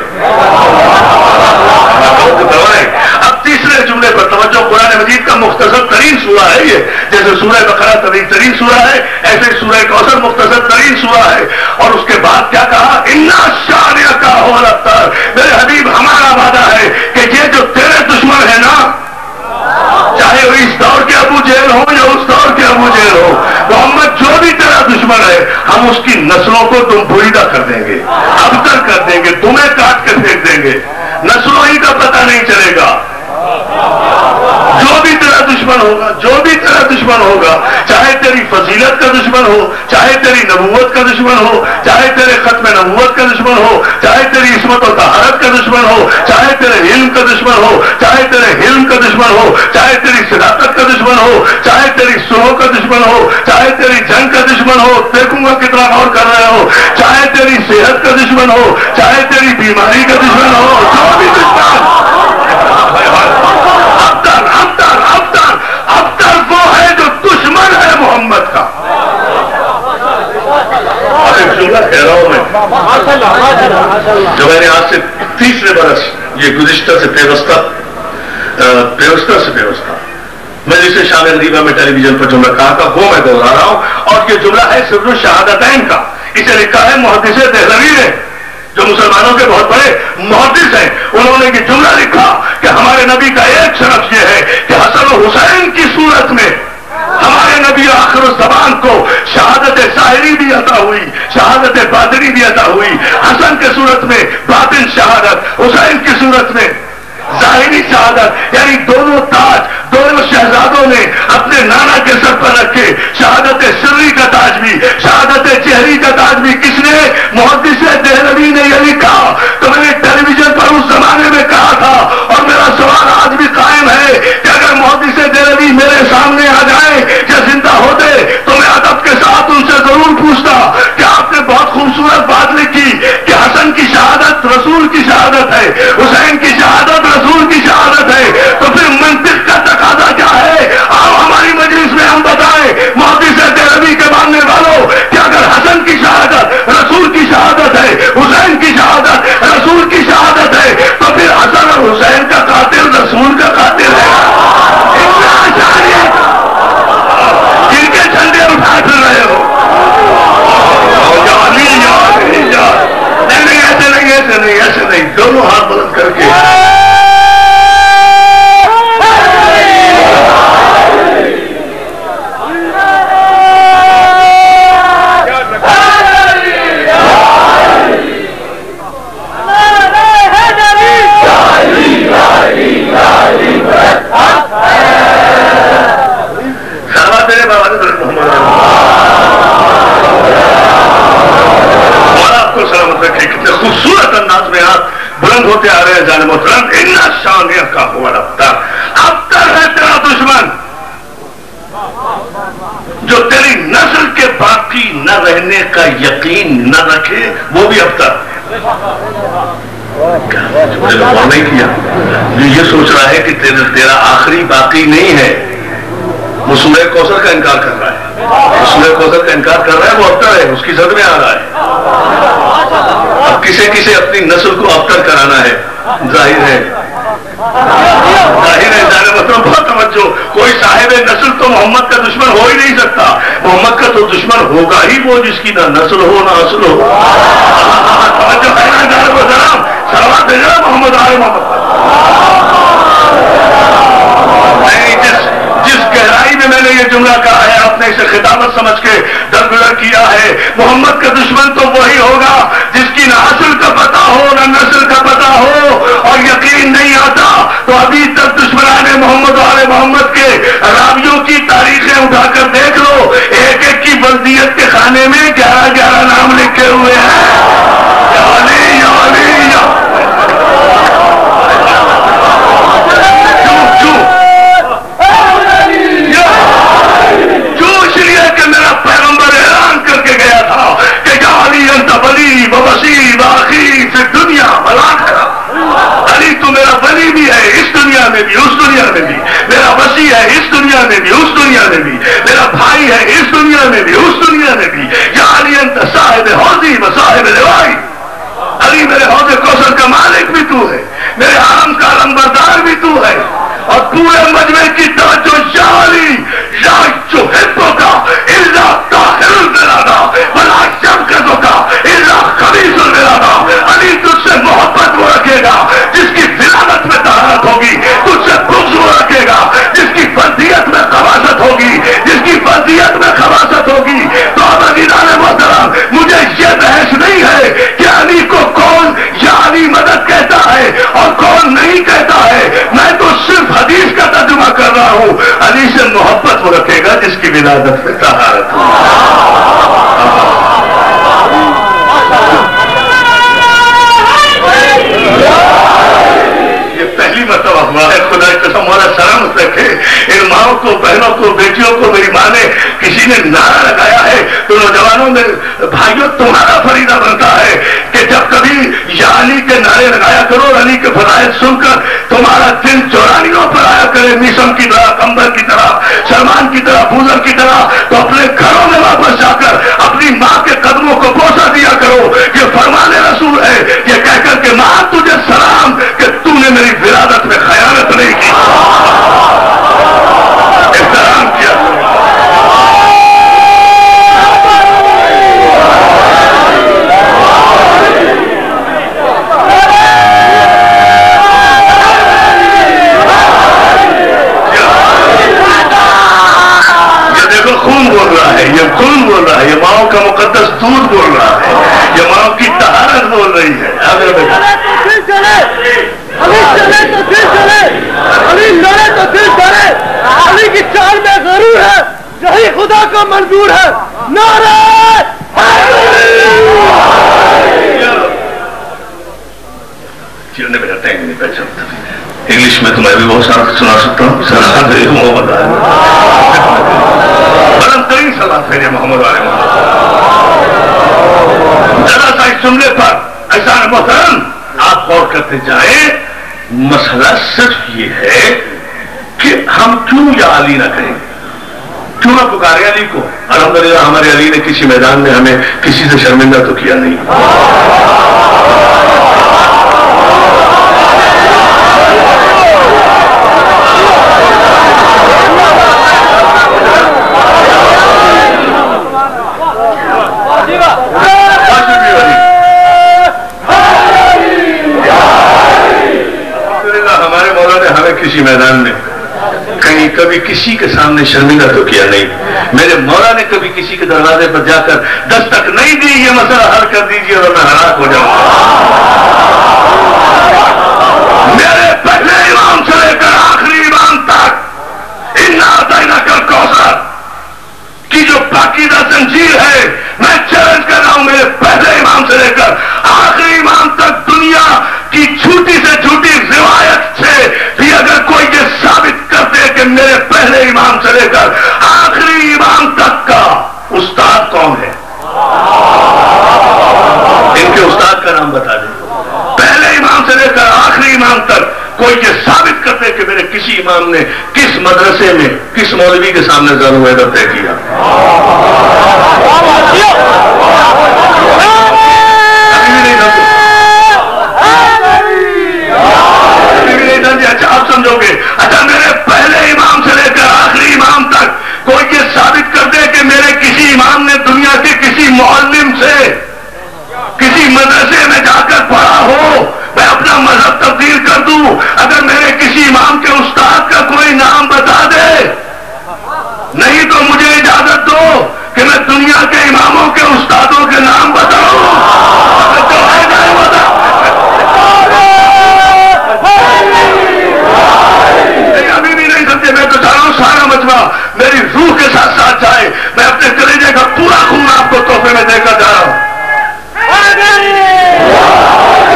تخصیص ہوا ہے. اور اس کے بعد کیا کہا؟ اِنَّ شَانِئَکَ هُوَ الْأَبْتَرُ. میرے حبیب ہمارا وعدہ ہے کہ یہ جو تیرے دشمن ہے نا، چاہے وہ اس دور کے ابو جہل ہو یا اس دور کے ابو جہل ہو، محمد جو بھی تیرا دشمن ہے ہم اس کی نسلوں کو تم بریدہ کر دیں گے، ابتر کر دیں گے، تمہیں کاٹ کے پھینک دیں گے، نسلوں ہی کا پتہ نہیں چلے گا. جو بھی تیرا دشمن ہوگا، جو بھی تیرا دشمن ہوگا، چاہے تیری فضیلت کا دشمن ہو، چاہے تیری نبوت کا دشمن ہو، چاہے تیرے ختم نبوت کا دشمن ہو، چاہے تیری عصمت و طہارت کا دشمن ہو، چاہے تیرے علم کا دشمن ہو، چاہے تیرے حلم کا دشمن ہو، چاہے تیری صداقت کا دشمن ہو، چاہے تیری سلوک کا دشمن ہو، چاہے تیری جنگ کا دشمن ہو، دیکھوں گا کتنا غور کر رہے ہو، چاہے تیری صحت کا دشمن ہو، چاہے تیری بیماری کا دشمن ہو، جو بھی دشمن، ابتر وہ ہے جو دشمن ہے محمد کا. ایک جملہ کہہ رہا ہوں میں، جو میں نے آج سے 30 برس یہ گزشتہ سے پیوستہ میں جسے شام غریبہ میں ٹیلی ویژن پر جملہ کہا تھا وہ میں دوہرا رہا ہوں. اور یہ جملہ ہے سر الشہادتین کا. اسے لکھا ہے محدث دہلوی نے، جو مسلمانوں کے بہت بڑے محدث ہیں. انہوں نے یہ جملہ لکھا کہ ہمارے نبی کا ایک شرف یہ ہے کہ حسن و حسین کی صورت میں ہمارے نبی آخر الزمان کو شہادت ظاہری بھی عطا ہوئی، شہادت باطنی بھی عطا ہوئی. حسن کے صورت میں باطن شہادت، حسین کی صورت میں ظاہری شہادت. یعنی دونوں تاج دونوں شہزادوں نے اپنے نانا کے سر پر رکھے. شہادت سری کا تاج بھی، شہادت جہری کا تاج بھی کس نے؟ محدث دہلوی نے یہ لکھا. تو میں نے ٹیلی ویژن پر اس زمانے میں کہا تھا اور میرا سوال آج بھی قائم ہے کہ اگر محدث دہلوی میرے سامنے آ جائیں یا زندہ ہوتے تو میں ادب کے ساتھ ان سے ضرور پوچھتا کہ آپ نے بہت خوبصورت بات لکھی کہ حسن کی شہادت رسول کی شہادت ہے، حسین کی شہادت رسول کی شہادت ہے. تو پھر منطق کا تقاضا کیا ہے؟ آؤ ہماری مجلس میں ہم بتائیں محدث دہلوی کے ماننے والوں کہ اگر حسن کی شہادت رسول کی شہادت ہے، حسین کی شہادت رسول کی شہادت ہے، تو پھر حسن اور حسین کا قاتل رسول کا قاتل ہے. جن کے جھنڈے اٹھا پھر رہے ہو، نہیں ایسے نہیں، دونوں ہاتھ بلند کر کے خوبصورت انداز میں آپ بلند ہوتے آ رہے ہیں جان محترم. اِنَّ شَانِئَکَ هُوَ الْأَبْتَرُ. ابتر ہے تیرا دشمن جو تیری نسل کے باقی نہ رہنے کا یقین نہ رکھے، وہ بھی ابتر. مجھے غور نہیں کیا، یہ سوچ رہا ہے کہ تیرا آخری باقی نہیں ہے. وہ سورہ کوثر کا انکار کر رہا ہے، سورہ کوثر کا انکار کر رہا ہے، وہ ابتر ہے، اس کی زد میں آ رہا ہے. اب کسے اپنی نسل کو ابتر کرانا ہے. ظاہر ہے مطلب بہت توجہ. کوئی صاحب نسل تو محمد کا دشمن ہو ہی نہیں سکتا. محمد کا تو دشمن ہوگا ہی وہ جس کی نہ نسل ہو نہ اصل ہو. توجہ سلامات بھیجنا محمد آل محمد. جس گہرائی میں نے یہ جملہ کہا ہے آپ نے اسے خطابت سمجھ کے درگزر کیا ہے. محمد کا دشمن تو وہی ہوگا جس کی نہ اصل کا پتہ ہو نہ نسل کا پتہ ہو اور یقین نہیں آتا. تو ابھی تک دشمنان محمد آل محمد کے راویوں کی تاریخیں اٹھا کر دیکھ لو، ایک ایک کی بلدیت کے خانے میں 11 نام لکھے ہوئے ہیں. یا علی یا علی یا علی تو میرا ولی بھی ہے اس دنیا میں بھی اس دنیا میں بھی، میرا وسیع ہے اس دنیا میں بھی اس دنیا میں بھی، میرا بھائی ہے اس دنیا میں بھی اس دنیا میں بھی. یا علی انت صاحب حوضی و صاحب لوائی. علی میرے حوض کوثر کا مالک بھی تو ہے، میرے حرم کا علمبردار بھی تو ہے. اور پورے مجمع کی توجہ یا علی یا جو حبوں کا الا طاہر البلاد ولا شر विलादत में तहारत हुई। ये पहली मरतबा हुआ है। खुदा की कसम मौला सलामत रखे इन माओं को, बहनों को, बेटियों को। मेरी माँ ने किसी ने नारा लगाया है तो नौजवानों में, भाइयों तुम्हारा फरीदा बनता है कि जब कभी या अली के नारे लगाया करो, अली के फजाइल सुनकर तुम्हारा दिल चौरानियों पर आया करे, मीसम की तरह, कंबर की तरह, सलमान की तरह, बूजर की तरह, तो अपने घरों में वापस जाकर अपनी माँ के कदमों को बोसा दिया करो। ये फरमाने रसूल है, ये कहकर के माँ तुझे सलाम कि तूने मेरी विरादत में खयानत नहीं की, एहतराम किया। खून बोल रहा है, ये खून बोल रहा है, ये माओ का मुकद्दस दूध बोल रहा है, ये माओ की तहारत बोल रही है। अगर अली चले तो दिल चले, अली लड़े तो दिल डरे, अली की चाल में जरूर है, यही खुदा को मंजूर है। नारे चलने में टाइम नहीं पहचानता। इंग्लिश में तो मैं भी बहुत सारा सुना सकता हूँ। सलाम फेरे मोहम्मद वाले जरा सा इस जुमले पर ऐसा मोहतरम आप गौर करते जाएं। मसला सिर्फ ये है कि हम क्यों या अली ना करें, क्यों ना पुकारे अली को। अल्हम्दुलिल्लाह हमारे अली ने किसी मैदान में हमें किसी से शर्मिंदा तो किया नहीं। किसी मैदान में कहीं कभी किसी के सामने शर्मिंदा तो किया नहीं। मेरे मौला ने कभी किसी के दरवाजे पर जाकर दस्तक नहीं दी, ये मसला हल कर दीजिए और मैं हलाक हो जाऊंगा। मेरे पहले इमाम से लेकर आखिरी इमाम तक इन्ना अतैना कल कौसर की जो पाकीज़ा जंजीर है, मैं चैलेंज कर रहा हूं मेरे पहले इमाम से लेकर आखिरी इमाम तक दुनिया की झूठी से झूठी रिवायत से भी अगर कोई ये साबित कर दे कि मेरे पहले इमाम से लेकर आखिरी इमाम तक का उस्ताद कौन है, इनके उस्ताद का नाम बता दे। पहले इमाम से लेकर आखिरी इमाम तक कोई ये साबित कर दे कि मेरे किसी इमाम ने किस मदरसे में किस मौलवी के सामने ज़रूर अदब तय किया। अच्छा आप समझोगे, अच्छा मेरे पहले इमाम से लेकर आखिरी इमाम तक कोई ये साबित कर दे कि मेरे किसी इमाम ने दुनिया के किसी मुअल्लिम से किसी मदरसे में जाकर पढ़ा हो, मैं अपना मजहब तब्दील कर दूं। अगर मेरे किसी इमाम के उस्ताद का कोई नाम बता दे, नहीं तो मुझे इजाजत दो कि मैं दुनिया के इमामों के उस्तादों के नाम बताऊं। तो है नहीं बता, अभी भी नहीं समझे। मैं तो चाह रहा हूं सारा मजमा मेरी रूह के साथ साथ जाए। मैं अपने कलेजे का पूरा खून आपको तोहफे में देकर जा रहा हूं।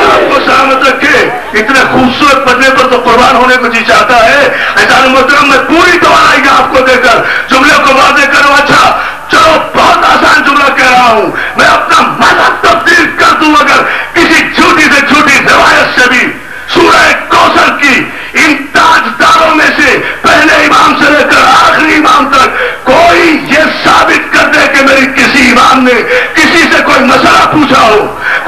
आपको सलामत रखे। इतने खूबसूरत बदले पर तो कुर्बान होने को जी चाहता है। ऐसा मोहतरम मैं पूरी तवानाई आपको देकर जुमले को वादे करूं। अच्छा चलो बहुत आसान जुमला कह रहा हूं, मैं अपना मजहब तब्दील कर दूं अगर किसी झूठी से झूठी रिवायत से भी। सूरह कौसर की इन ताजदारों में से पहले इमाम से लेकर आखिरी इमाम तक कोई ये साबित कर दे कि मेरी किसी इमाम ने किसी से कोई मसला पूछा हो,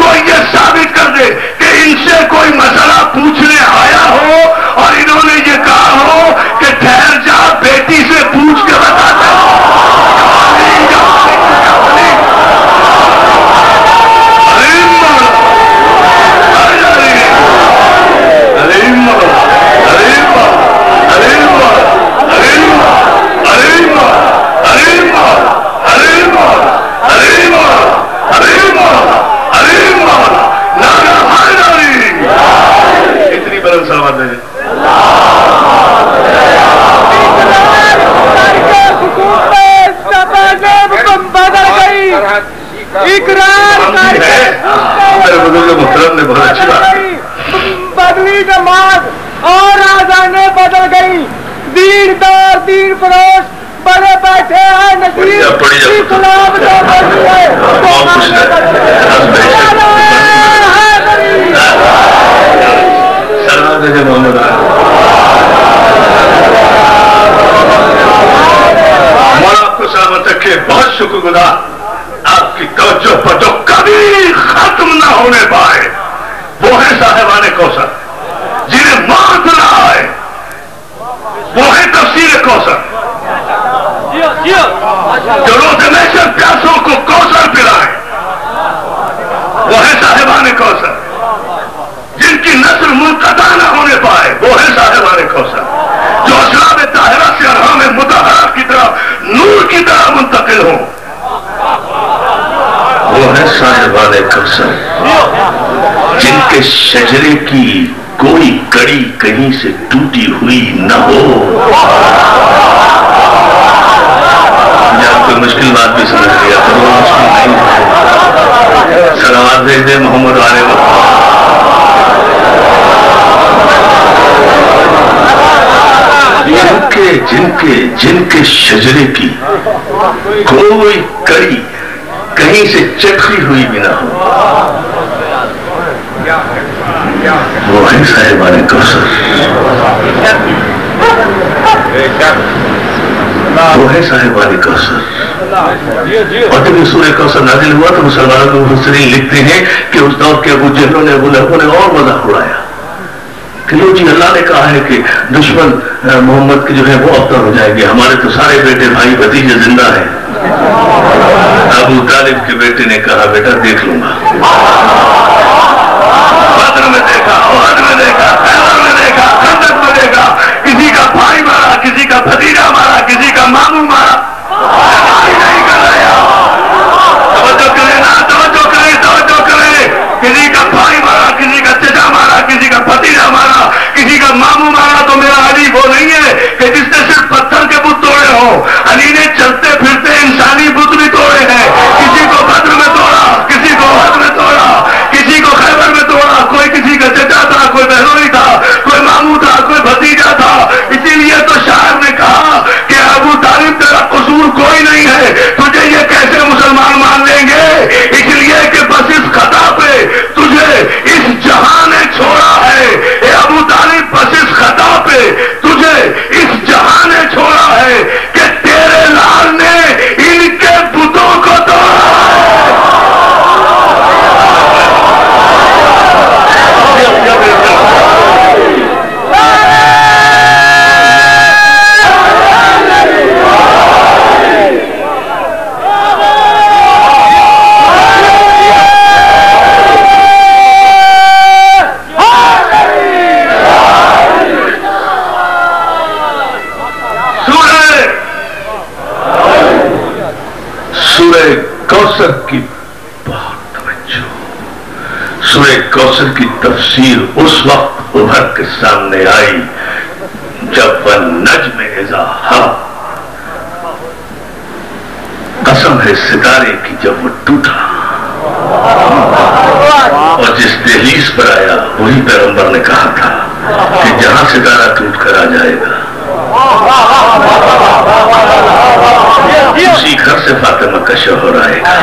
कोई ये साबित कर दे कि इनसे कोई मसला पूछने आया हो और इन्होंने ये कहा हो कि ठहर जा बेटी से पूछ के बता दे। इतनी बरन सलावत दे। अगली नमाज और आज़ानें बदल गई। दीनदार दीन फरोश बड़े बैठे हैं नजीर, इस्लाम तो बनी है आपको सलामत रखे। बहुत शुक्रगुजार आपकी तवज्जो पर जो कभी खत्म न होने पाए वो है साहिबाने कौसर, जिन्हें मौत न आए वो है तफसीर कौसर, जो रोज़ हमेशा प्यासों को कौसर पिलाए वो है साहिबाने कौसर, जिनकी नस्ल मुनक़ता न होने पाए वो है साहिबाने कौसर, जो असलाब ताहिरा से अरहाम मुतहरा की तरफ नूर की तरह मुंतकिल हो वो है साहिबाने कौसर, जिनके शजरे की कोई कड़ी कहीं से टूटी हुई न हो। कोई मुश्किल बात भी समझ लिया तो वो मुश्किल नहीं है। सलावत भेज दे मोहम्मद वाले जिनके शजरे की कोई कड़ी कहीं से चटकी हुई भी ना हो वो है साहिबाने कौसर, वो है साहिबाने कौसर। और जब ये सूरह कौसर नाजिल हुआ तो मुसलमानों के मुफस्सिरीन लिखते हैं कि उस दौर के अबू जहलों ने, अबू लहबों ने और मजाक उड़ाया कि लो जी अल्लाह ने कहा है कि दुश्मन मोहम्मद के जो है वो अब्तर हो जाएंगे, हमारे तो सारे बेटे भाई भतीजे जिंदा हैं। अबू तालिब के बेटे ने कहा बेटा देख लूंगा, बद्र में देखा, ओहद में देखा, खैबर में देखा, खंदक में देखा, किसी का भाई मारा, किसी का भतीजा मारा, किसी का मामू मारा, नहीं कर रहा। तवज्जो करें ना, तवज्जो करें, तवज्जो करें। किसी का भाई मारा, किसी का चचा मारा, किसी का भतीजा मारा, किसी का मामू मारा तो मेरा अली वो नहीं है कि जिसने सिर्फ पत्थर के बुत तोड़े हो। अली ने चलते फिरते इंसानी बुत भी तोड़े हैं। किसी को बद्र में तोड़ा, किसी को ओहद में तोड़ा, किसी को खैबर में तोड़ा। कोई किसी का चचा था, कोई बहनोई था, कोई मामू था, कोई भतीजा था। इसीलिए तो शायर ने कहा कि अबू तालिब तेरा कसूर कोई नहीं है, तुझे ये कैसे मुसलमान मान लेंगे। इसलिए कि बस इस खता पे तुझे इस जहां ने छोड़ा है। ए अबू तालिब बस इस खता पे तुझे इस जहां ने छोड़ा है कि तेरे लाल ने इनके बुतों को तोड़ा है। कौसर की बहुत तवज्जो। सूरह कौसर की तफसीर उस वक्त उभर के सामने आई जब वह नज्म इज़ा हवा, कसम है सितारे की जब वो टूटा और जिस दहलीज पर आया वही पैगंबर ने कहा था कि जहां सितारा टूट कर आ जाएगा उसी घर से फातिमा का शौहर आएगा।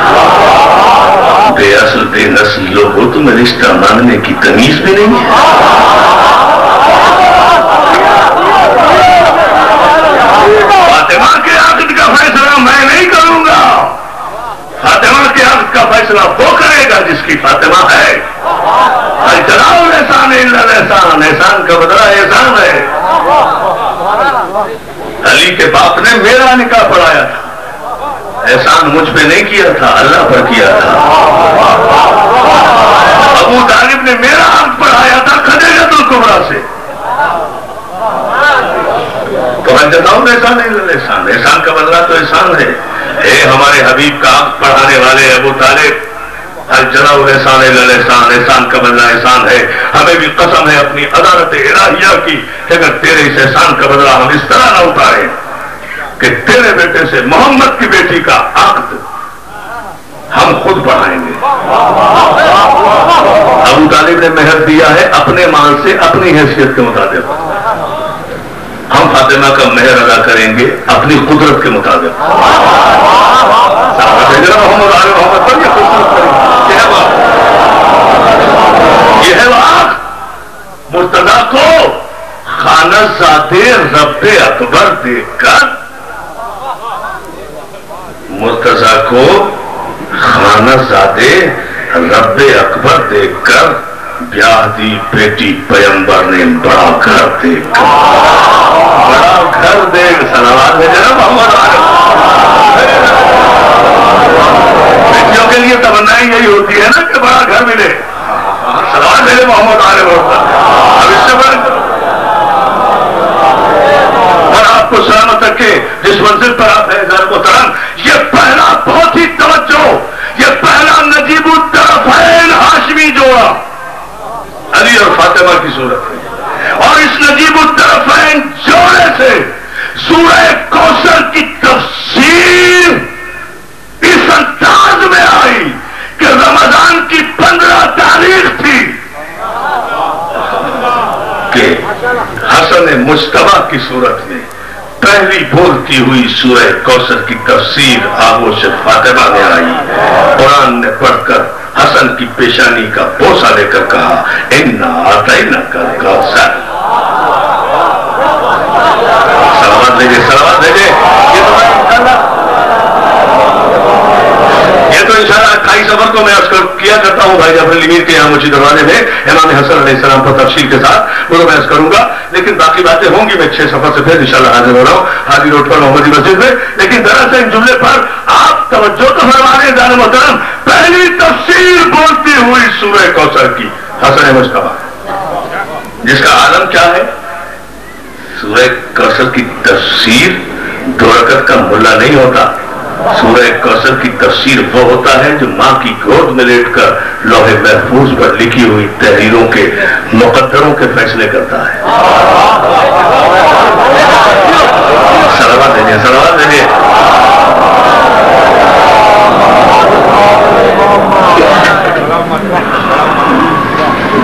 बेअसल बेनस्ल लोग हो, तुम्हें रिश्ता मांगने की तमीज भी नहीं है। फातिमा के आकद का फैसला मैं नहीं करूंगा, फातिमा के आकद का फैसला वो करेगा जिसकी फातिमा है। एहसान एहसान, एहसान का बदला एहसान है। अली के बाप ने मेरा निकाह पढ़ाया था, एहसान मुझ पे नहीं किया था, अल्लाह पर किया था। अबू तालिब ने मेरा हक पढ़ाया था खदीजतुल कुबरा से। तो मैं जताऊं एहसान एहसान, एहसान का बदला तो एहसान है। हमारे हबीब का हक पढ़ाने वाले अबू तालिब, एहसान एहसान, एहसान का बदला एहसान है। हमें भी कसम है अपनी अदालत इलाहिया की कि अगर तेरे इस एहसान का बदला हम इस तरह न उतारे कि तेरे बेटे से मोहम्मद की बेटी का अक्द ہم خود بڑھائیں گے. ابو طالب نے مہر دیا ہے اپنے مال سے اپنی حیثیت کے مطابق. ہم فاطمہ کا مہر ادا کریں گے اپنی قدرت کے مطابق. محمد آل محمد پر یہ خوبصورت کریں. یہ ہے بات. مرتضیٰ کو خانہ زادے رب اکبر دیکھ کر، مرتضیٰ کو خانہ زادے رب اکبر دیکھ کر بیاہ دی بیٹی پیمبر نے بڑا گھر دیکھ کر، بڑا گھر دیکھ. صلوات بھیجے نا محمد آل. بیٹیوں کے لیے تمنائیں یہی ہوتی ہے نا کہ بڑا گھر ملے. صلوات بھیجے محمد آل. اب اس سے بڑا آپ کو سلامت رکھے جس منزل پر آپ ہیں ذرا محترم. یہ پہلا بہت ہی توجہ، یہ پہلا نجیب الطرفین ہاشمی جوڑا علی اور فاطمہ کی صورت ہے. اور اس نجیب الطرفین جوڑے سے سورہ کوثر کی تفسیر اس انداز میں آئی کہ رمضان کی 15 تاریخ تھی کہ حسن مجتبیٰ کی صورت میں پہلی بولتی ہوئی سورہ کوثر کی تفسیر آغوش فاطمہ میں آئی. قرآن نے پڑھ کر حسن کی پیشانی کا بوسہ لے کر کہا اِنَّا أَعْطَيْنَاكَ الْكَوْثَرَ. صلوات بھیجے، صلوات بھیجے. یہ تو انشاءاللہ 28 سفر کو میں کیا کرتا ہوں بھائی جعفر الامیر کے یہاں مجھے دروازے میں امام حسن علیہ السلام پر تفصیل کے ساتھ وہ تو میں عرض کروں گا. لیکن باقی باتیں ہوں گی. میں 6 سفر سے پھر انشاءاللہ حاضر ہو رہا ہوں حاجی روڈ پر محمدی مسجد میں. لیکن دراصل ان جملے پر آپ توجہ تو فرما رہے ہیں جان محترم. پہلی تفسیر بولتی ہوئی سورہ کوثر کی حسن مجتبیٰ، جس کا عالم کیا ہے. سورہ کوثر کی تفسیر 2 رکعت کا ملا نہیں ہوتا. سورہ کوثر کی تفسیر وہ ہوتا ہے جو ماں کی گود میں لیٹ کر لوح محفوظ پر لکھی ہوئی تحریروں کے مقدروں کے فیصلے کرتا ہے. صلوات دیجیے، صلوات دیجیے.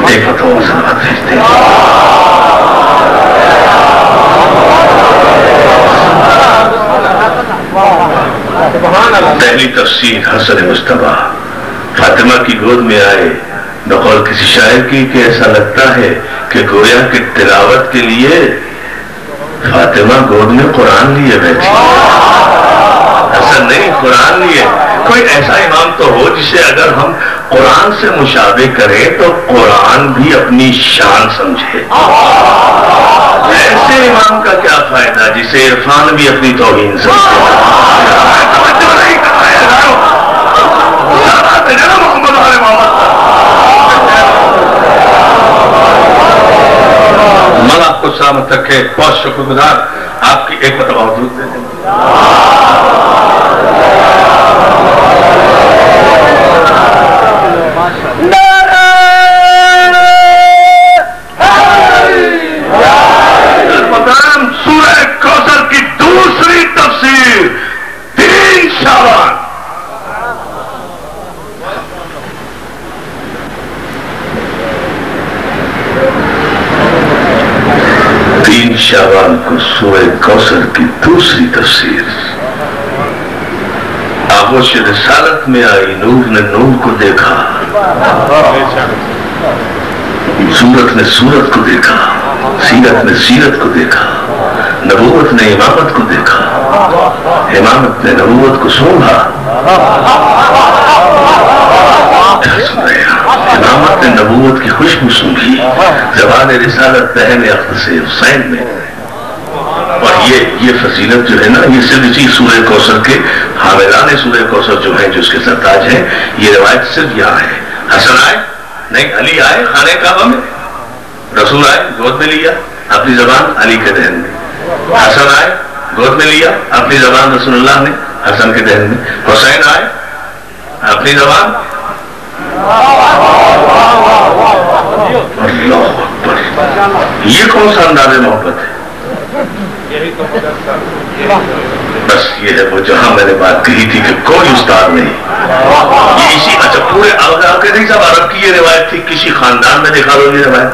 دیکھو تو صلوات بھیجتے ہیں. پہلی تفسیر حسن مجتبیٰ فاطمہ کی گود میں آئے. بقول کسی شاعر کی کہ ایسا لگتا ہے کہ گویا کہ تلاوت کے لیے فاطمہ گود میں قرآن لیے بیٹھی. حسن نہیں، قرآن لیے. کوئی ایسا امام تو ہو جسے اگر ہم قرآن سے مشابہ کریں تو قرآن بھی اپنی شان سمجھے. ایسے امام کا کیا فائدہ جسے عرفان بھی اپنی توہین سمجھے. مولا آپ کو سلامت رکھے. بہت شکر گزار آپ کی ایک مرتبہ درود دے دیں. سورہ کوثر کی دوسری تفسیر 3 شعبان. شعبان کو سورہ کوثر کی دوسری تفسیر. آغوش رسالت میں آئی. نور نے نور کو دیکھا، صورت نے صورت کو دیکھا، سیرت نے سیرت کو دیکھا، نبوت نے امامت کو دیکھا، امامت نے نبوت کو سونگا. امامت نے نبوت کی خوشبو سونگی. زبان رسالت بہن اخت سے حسین میں. اور یہ فضیلت جو ہے نا، یہ صرف اسی سورہ کوثر کے حاملان سورہ کوثر جو ہیں، جو اس کے سرتاج ہیں، یہ روایت صرف یہاں ہے. حسن آئے نہیں، علی آئے خانہ کعبہ میں، رسول آئے گود میں لیا اپنی زبان علی کے دہن میں. حسن آئے گود میں لیا اپنی زبان رسول اللہ نے حسن کے دہن میں. حسین آئے اپنی زبان. اللہ اکبر. یہ کون سا انداز محبت ہے. بس یہ ہے وہ جہاں میں نے بات کہی تھی کہ کوئی استاد نہیں یہ اسی اچھا پورے آپ کہتے ہیں صاحب عرب کی یہ روایت تھی کسی خاندان میں دکھا دو یہ روایت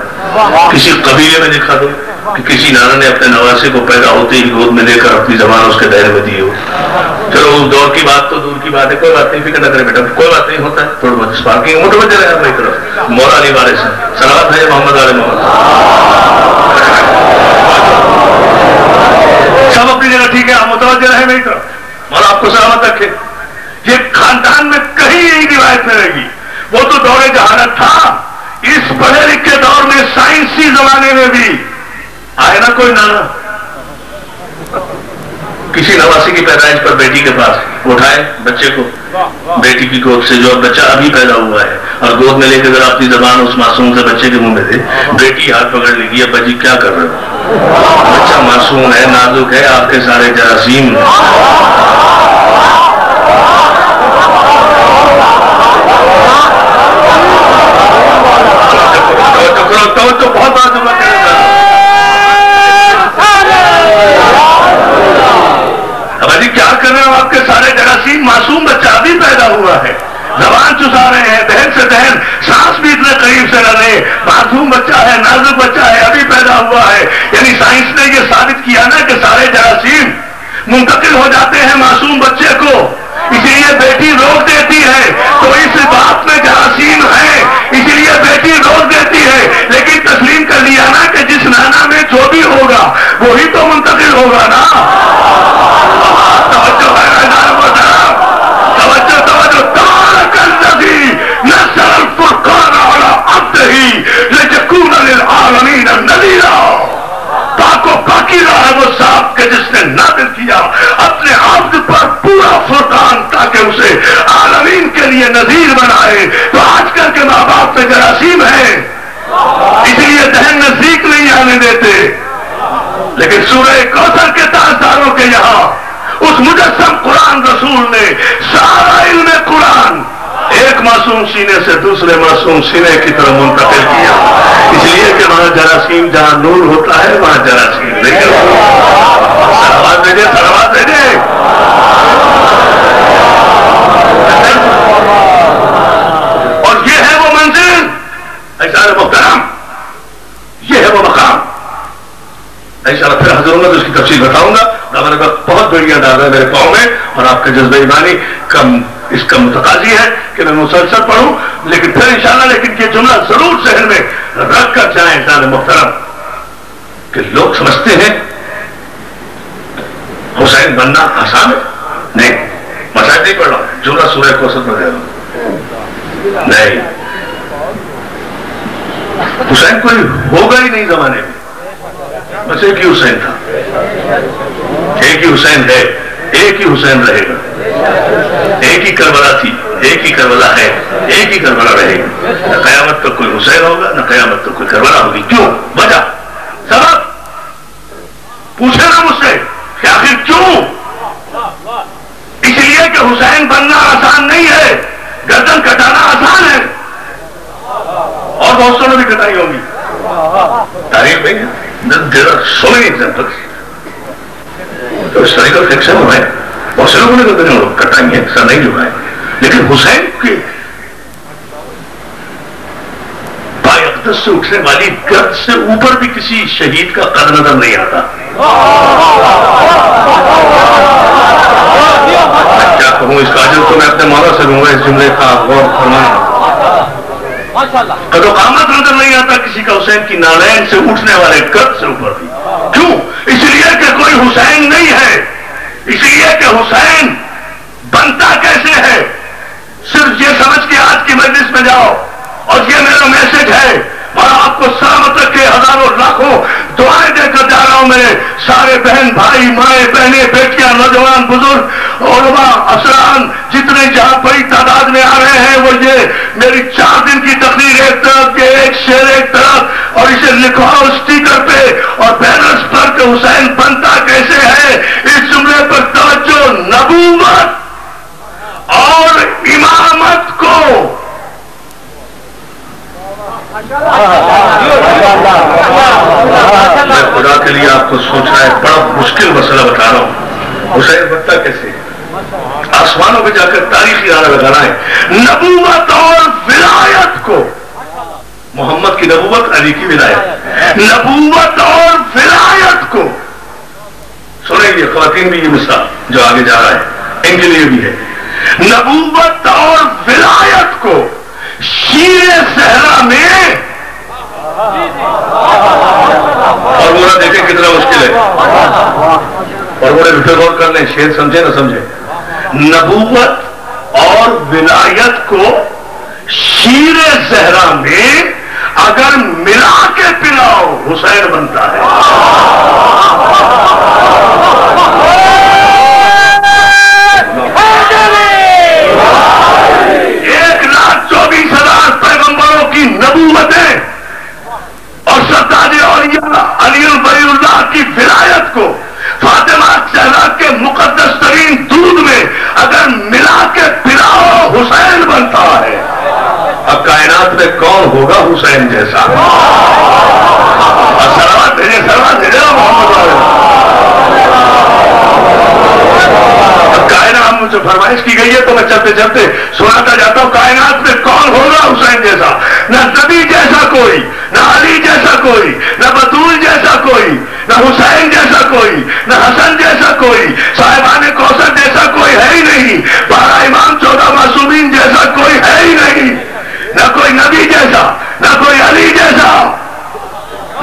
کسی قبیلے میں دکھا دو کہ کسی نانا نے اپنے نواسے کو پیدا ہوتے ہی گود میں لے کر اپنی زبان اس کے دائرے میں دی ہو. چلو اس دور کی بات تو دور کی بات ہے کوئی بات نہیں فکر نہ کرے بیٹا کوئی بات نہیں ہوتا ہے تھوڑا بہت اسپارکنگ متوجہ رہے اپنی طرف مولا علی والے سے صلوات ہے محمد علیہ محمد سب اپنی جگہ ٹھیک ہے آپ متوجہ رہے میری طرف مولا آپ کو سلامت رکھے. یہ خاندان میں کہیں یہی روایت میں رہے گی. وہ تو دور جہالت تھا. اس پڑھے لکھے دور میں سائنسی زمانے میں بھی آئے نا کوئی نانا کسی نواسی کی پیدائش پر بیٹی کے پاس اٹھائے بچے کو بیٹی کی گود سے جو بچہ ابھی پیدا ہوا ہے اور گود میں لے کے اگر اپنی زبان اس معصوم سے بچے کے منہ میں دے بیٹی ہاتھ پکڑ لے گی ابا جی کیا کر رہے ہو بچہ معصوم ہے نازک ہے آپ کے سارے جراثیم تو بہت بات جی کیا کر رہے ہو آپ کے سارے جراثیم معصوم بچہ ابھی پیدا ہوا ہے زبان چسا رہے ہیں دہن سے دہن سانس بھی اتنے قریب سے نہ لے معصوم بچہ ہے نازک بچہ ہے ابھی پیدا ہوا ہے. یعنی سائنس نے یہ ثابت کیا نا کہ سارے جراثیم منتقل ہو جاتے ہیں معصوم بچے کو اسی لیے بیٹی روک دیتی ہے. تو اس بات میں جراثیم ہے اسی لیے بیٹی روک دیتی ہے. لیکن تسلیم کر لیا نا کہ جس نانا میں جو بھی ہوگا وہی تو منتقل ہوگا نا. توجہ ہے توجہ توجہ تارک الذی نزل الفرقان علی عبدہ لیکون للعالمین نذیرا. پاک و پاکیزہ ہے وہ ذات کہ جس نے نازل کیا اپنے عبد پر پورا فرقان تاکہ اسے عالمین کے لیے نذیر بنائے. تو آج کل کے ماں باپ میں جراثیم ہے اس لیے دہن نزدیک نہیں آنے دیتے. لیکن سورہ کوثر کے تاجداروں کے یہاں اس مجسم قرآن رسول نے سارا علم قرآن ایک معصوم سینے سے دوسرے معصوم سینے کی طرف منتقل کیا. اس لیے کہ وہاں جراثیم جہاں نور ہوتا ہے وہاں جراثیم نہیں ہوتا. سلوات بھیجے سلوات بھیجے. اور یہ ہے وہ منزل ایسا محترم یہ ہے وہ مقام ایسا پھر حضروں میں تو اس کی تفصیل بتاؤں گا. ہمارے وقت بہت بڑھیا ڈال ہے میرے پاؤں میں اور آپ کے جذبہ ایمانی اس کا متقاضی ہے کہ میں مسلسل پڑھوں لیکن پھر انشاءاللہ لیکن یہ جملہ ضرور ذہن میں رکھ کر جائیں انسان محترم کہ لوگ سمجھتے ہیں حسین بننا آسان ہے. نہیں مسائل نہیں پڑھ رہا ہوں جملہ سورہ کوثر میں دے رہا ہوں. نہیں حسین کوئی ہوگا ہی نہیں زمانے میں بس ایک ہی حسین تھا ایک ہی حسین ہے ایک ہی حسین رہے گا. ایک ہی کربلا تھی ایک ہی کربلا ہے ایک ہی کربلا رہے گا. نہ قیامت تک کوئی حسین ہوگا نہ قیامت تک کوئی کربلا ہوگی. کیوں وجہ سبب پوچھے نا مجھ سے کہ آخر کیوں. اس لیے کہ حسین بننا آسان نہیں ہے گردن کٹانا آسان ہے اور بہت سو نے بھی کٹائی ہوگی. تاریخ میں there are so many examples. تو ہسٹوریکل فکشن ہوا ہے بہت سے لوگوں نے کہتے کٹائیں گے سر نہیں جھکائیں. لیکن حسین کے باقدس سے اٹھنے والی گرد سے اوپر بھی کسی شہید کا قد نظر نہیں آتا. کیا کہوں اس کا اجر تو میں اپنے مولا سے لوں گا اس جملے کا غور فرمائیں. قد و قامت نظر نہیں آتا کسی کا حسین کی نالین سے اٹھنے والے گرد سے اوپر بھی. کیوں؟ اس لیے کہ کوئی حسین نہیں ہے. اس لیے کہ حسین بنتا کیسے ہے صرف یہ سمجھ کے آج کی مجلس میں جاؤ اور یہ میرا میسج ہے اور آپ کو سلامت رکھے ہزاروں لاکھوں دعائیں دے کر جا رہا ہوں. میرے سارے بہن بھائی مائیں بہنیں بیٹیاں نوجوان بزرگ علماء افسران جتنے جہاں بڑی تعداد میں آ رہے ہیں وہ یہ میری 4 دن کی تقریر ایک طرف کے ایک شعر ایک طرف اور اسے لکھواؤ اسٹیکر پہ اور بینرز پر کہ حسین بنتا کیسے ہے. اس جملے پر توجہ نبوت اور امامت کو میں خدا کے لیے آپ کو سوچنا ہے بڑا مشکل مسئلہ بتا رہا ہوں. حسین بنتا کیسے؟ آسمانوں پہ جا کر تاریخی نعرہ لگانا ہے. نبوت اور ولایت کو، محمد کی نبوت، علی کی ولایت، نبوت اور ولایت کو سنیں گے خواتین بھی. یہ مثال جو آگے جا رہا ہے ان کے لیے بھی ہے. نبوت اور ولایت کو شیر صحرا میں، اور وہ نہ دیکھیں کتنا مشکل ہے، اور بڑے غور کر لیں، شیر سمجھے نہ سمجھے. نبوت اور ولایت کو شیر صحرا میں اگر ملا کے پلاؤ حسین بنتا ہے. 1,24,000 پیغمبروں کی نبوتیں اور سرتاج اولیاء علی ولی اللہ کی ولایت کو فاطمہ زہرا کے مقدس ترین دودھ میں اگر ملا کے پلاؤ حسین بنتا ہے. اب کائنات میں کون ہوگا حسین جیسا؟ سلوات بھیجے محمد والے. کائنات مجھے فرمائش کی گئی ہے تو میں چلتے چلتے سناتا جاتا ہوں. کائنات میں کون ہوگا حسین جیسا؟ نہ نبی جیسا کوئی، نہ علی جیسا کوئی، نہ بطول جیسا کوئی، نہ حسین جیسا کوئی، نہ حسن جیسا کوئی، صاحبان کوثر جیسا کوئی ہے ہی نہیں، 12 امام 14 معصومین جیسا کوئی ہے ہی نہیں. نہ کوئی نبی جیسا، نہ کوئی علی جیسا،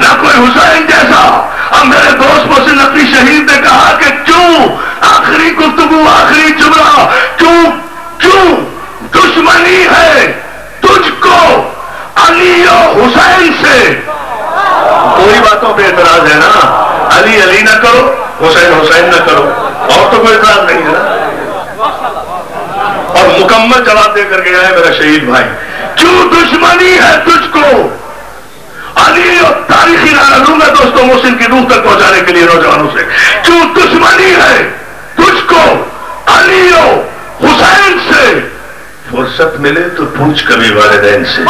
نہ کوئی حسین جیسا. اب میرے دوست محسن نقوی شہید نے کہا کہ کیوں آخری گفتگو، آخری جملہ، کیوں دشمنی ہے تجھ کو علی و حسین سے؟ کوئی باتوں پہ اعتراض ہے نا، علی علی نہ کرو، حسین حسین نہ کرو، اور تو کوئی اعتراض نہیں ہے نا. اور مکمل جواب دے کر گیا ہے میرا شہید بھائی. کیوں دشمنی ہے تجھ کو علی؟ اور تاریخی نعرہ لوں گا دوستوں محسن کی روح تک پہنچانے کے لیے نوجوانوں سے. کیوں دشمنی ہے تجھ کو علی و حسین سے؟ فرصت ملے تو پوچھ کبھی والدین سے.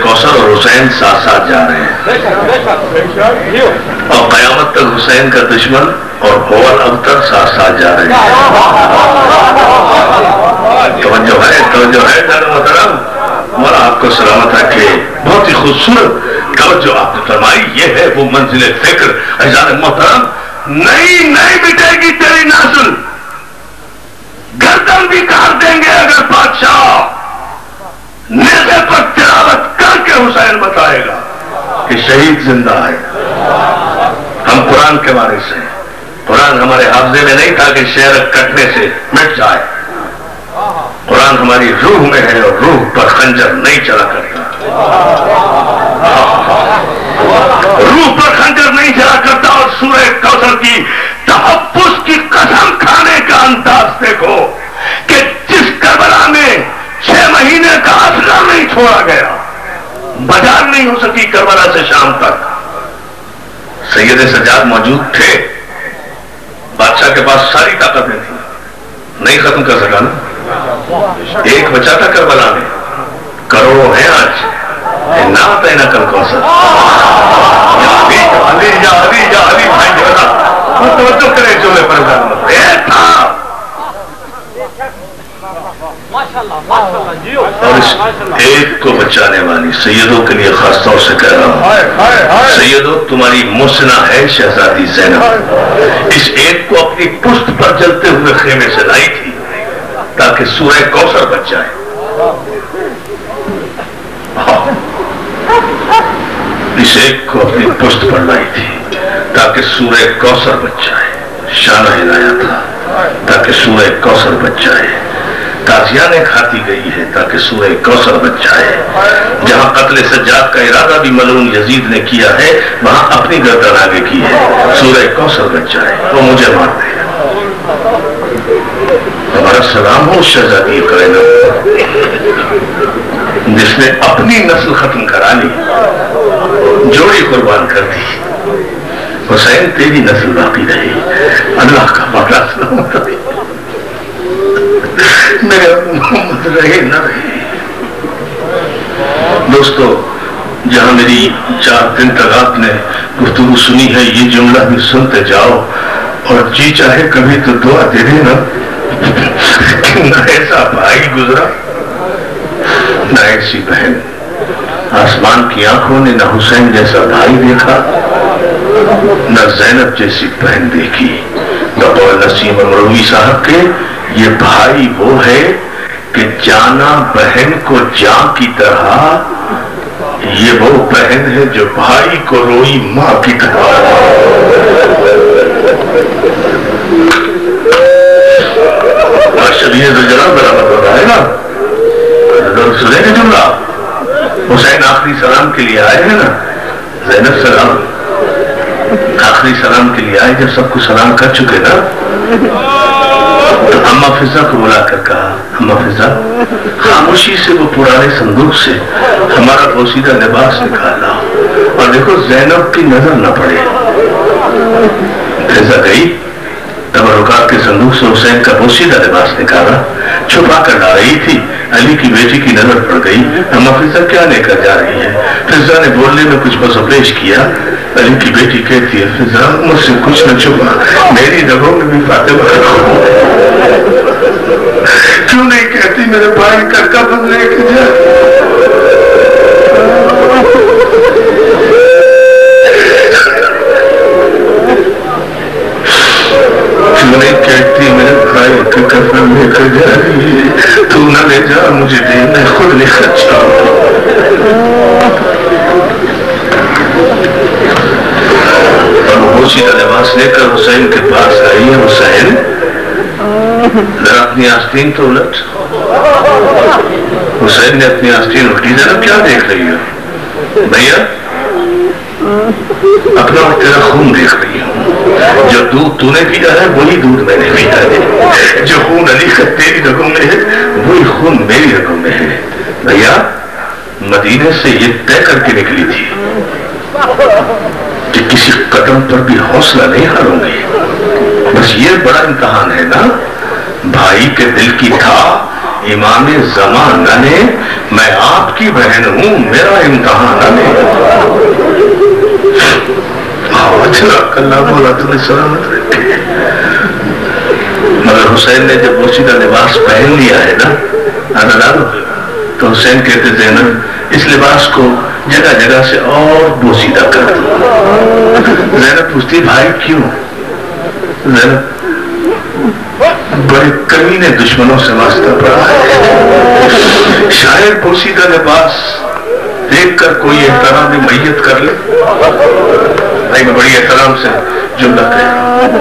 کوثر اور حسین ساتھ ساتھ جا رہے ہیں، اور قیامت تک حسین کا دشمن اور ہوال ابتر ساتھ ساتھ جا رہے ہیں. توجہ ہے جان محترم، مولا آپ کو سلامت رکھے. بہت ہی خوبصورت توجہ آپ نے فرمائی. یہ ہے وہ منزل فکر. عزیزان محترم، نہیں مٹے گی تیری نسل، گردن بھی کاٹ دیں گے اگر بادشاہ نیزے پر تلاوت کر کے حسین بتائے گا کہ شہید زندہ ہے. ہم قرآن کے وارث ہیں. قرآن ہمارے حافظے میں نہیں تھا کہ شعر کٹنے سے مٹ جائے. قرآن ہماری روح میں ہے اور روح پر خنجر نہیں چلا کرتا. روح پر خنجر نہیں چلا کرتا. اور سورہ کوثر کی تحفظ کی قسم کھانے کا انداز دیکھو کہ جس کربلا میں 6 مہینے کا اصغر نہیں چھوڑا گیا، بازار نہیں ہو سکی کربلا سے شام تک. سید سجاد موجود تھے، بادشاہ کے پاس ساری طاقتیں تھیں، نہیں ختم کر سکا نا. ایک بچا تھا کربلا میں، کروڑوں ہیں آج. نہ تینا کل کوثر علی بھائی توجہ کرے جو میں پریشان مت. ایک تھا اور اس ایک کو بچانے والی سیدوں کے لیے خاص طور سے کہہ رہا ہوں، سیدوں تمہاری محسنہ ہے شہزادی زینب. اس ایک کو اپنی پشت پر جلتے ہوئے خیمے سے لائی تھی تاکہ سورہ کوثر بچ جائے. اس ایک کو اپنی پشت پر لائی تھی تاکہ سورہ کوثر بچ جائے. شانہ ہلایا تھا تاکہ سورہ کوثر بچ جائے. ताजियाने खाती गई है ताकि सूरह कौसर बच जाए। जहां कत्ल सज्जाद का इरादा भी मलून यजीद ने किया है, वहां अपनी गर्दन आगे की है, सूरह कौसर बच जाए, वो मुझे मार दे। हमारा सलाम हो शहजादी कायनात जिसने अपनी नस्ल खत्म करा ली, जोड़ी कुर्बान कर दी। हुसैन तेरी नस्ल बाकी रही, अल्लाह का वादा सलामत रहे, मेरे मोहम्मद रहे न रहे। दोस्तों, जहां मेरी 4 दिन तक आपने गुफ्तगू सुनी है, ये जुमला भी सुनते जाओ और जी चाहे कभी तो दुआ दे देना कि न ऐसा भाई गुजरा, न ऐसी बहन। आसमान की आंखों ने न हुसैन जैसा भाई देखा, न ज़ैनब जैसी बहन देखी। बकौल नसीम अमरवी साहब के, ये भाई वो है कि जाना बहन को जान की तरह, ये वो बहन है जो भाई को रोई मां की तरह। शरीर तो जरा बराबर हो रहा है ना, सुनेंगे जुमला। हुसैन आखिरी सलाम के लिए आए हैं ना, ज़ैनब सलाम आखिरी सलाम के लिए आए। जब सबको सलाम कर चुके ना, तो अम्मा फिजा को बुलाकर कहा, अम्मा फिजा, खामोशी से वो पुराने संदूक से हमारा पोशीदा लिबास निकाला और देखो ज़ैनब की नजर न पड़े। फिजा गई, तबरुकात के संदूक से हुसैन का पोशीदा लिबास निकाला, छुपा कर ला रही थी। अली की बेटी की नजर पड़ गई, अम्मा फिजा क्या लेकर जा रही है? फिजा ने बोलने में कुछ पसोपेश किया। अली की बेटी कहती है, फिजा मुझसे कुछ न छुपा, मेरी रगों में भी फातिमा क्यों नहीं कहती मेरे भाई का कफन लेके जा? क्यों नहीं कहती मेरे भाई का कफन लेकर जा रही है? तू न ले जा, मुझे दे, मैं खुद लेकर जाऊं। पोशीदा लिबास लेकर हुसैन के पास आई है। हुसैन, जरा अपनी आस्तीन तो उलट। हुसैन ने अपनी आस्तीन उल्टी। जरा क्या देख रही हो? भैया, अपना और तेरा खून देख रही हूँ। जो दूध तूने पिया है वही दूध मैंने पिया है, जो खून अली का तेरी रगों में है वही खून मेरी रगों में है। भैया, मदीने से ये तय करके निकली थी कि किसी कदम पर भी हौसला नहीं हारूंगी। बस ये बड़ा इम्तहान है ना, भाई के दिल की था इमाम ज़माना ने, मैं आपकी बहन हूं, मेरा इम्तहान ने। अल्लाह बोला तुम्हें सलामत रखे। मगर हुसैन ने जब पोशीदा लिबास पहन लिया है ना, तो हुसैन कहते ज़ैनब, इस लिबास को जगह जगह से और पोशीदा कर दो। ज़ैनब पूछती, भाई क्यों? ज़ैनब, बड़े कमीने दुश्मनों से वास्ता पड़ा है, शायद पोशीदा लिबास देखकर कोई एहतराम मैयत कर ले। भाई, मैं बड़ी एहतराम से जुमला कह रहा हूं,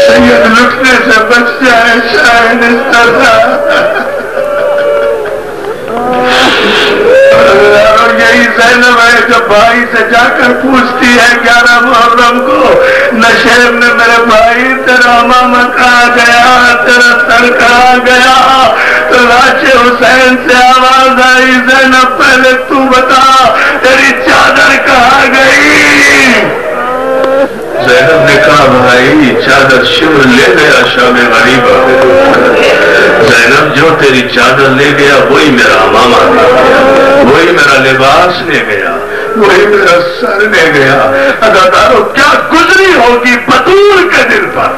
सैयद लुटने से बच जाए शायद इस तरह। और यही ज़ैनब है जो भाई से जाकर पूछती है 11 मुहर्रम को, नशेब ने मेरे भाई तेरा मामा कहाँ गया, तेरा सर कहाँ गया? तो लाशे हुसैन से आवाज आई, ज़ैनब पहले तू बता तेरी चादर कहाँ गई? ज़ैनब ने कहा, भाई चादर शिवर ले गया शामे गरीबा। ज़ैनब, जो तेरी चादर ले गया वही मेरा मामा ले गया, वही मेरा लिबास ले गया, वही मेरा सर ले गया। अदादारों, क्या गुजरी होगी बतूल के दिल पर,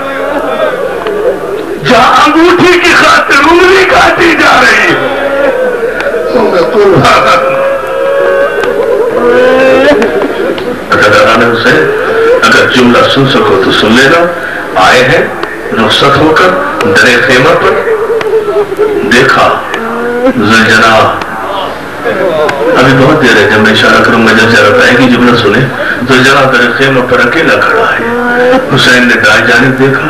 जहां अंगूठी की खातिर उंगली काटी जा रही है। अदादारान हुसैन, अगर जुमला सुन सको तो सुन लेना। आए हैं रुखसत होकर दरे खेमा पर, देखा ज़ुलजना, अभी बहुत देर है, जब मैं इशारा करूंगा जब जरूरत आएगी जुमला सुने। ज़ुलजना दरे खेमा पर अकेला खड़ा है। हुसैन ने दाएं जानिब देखा,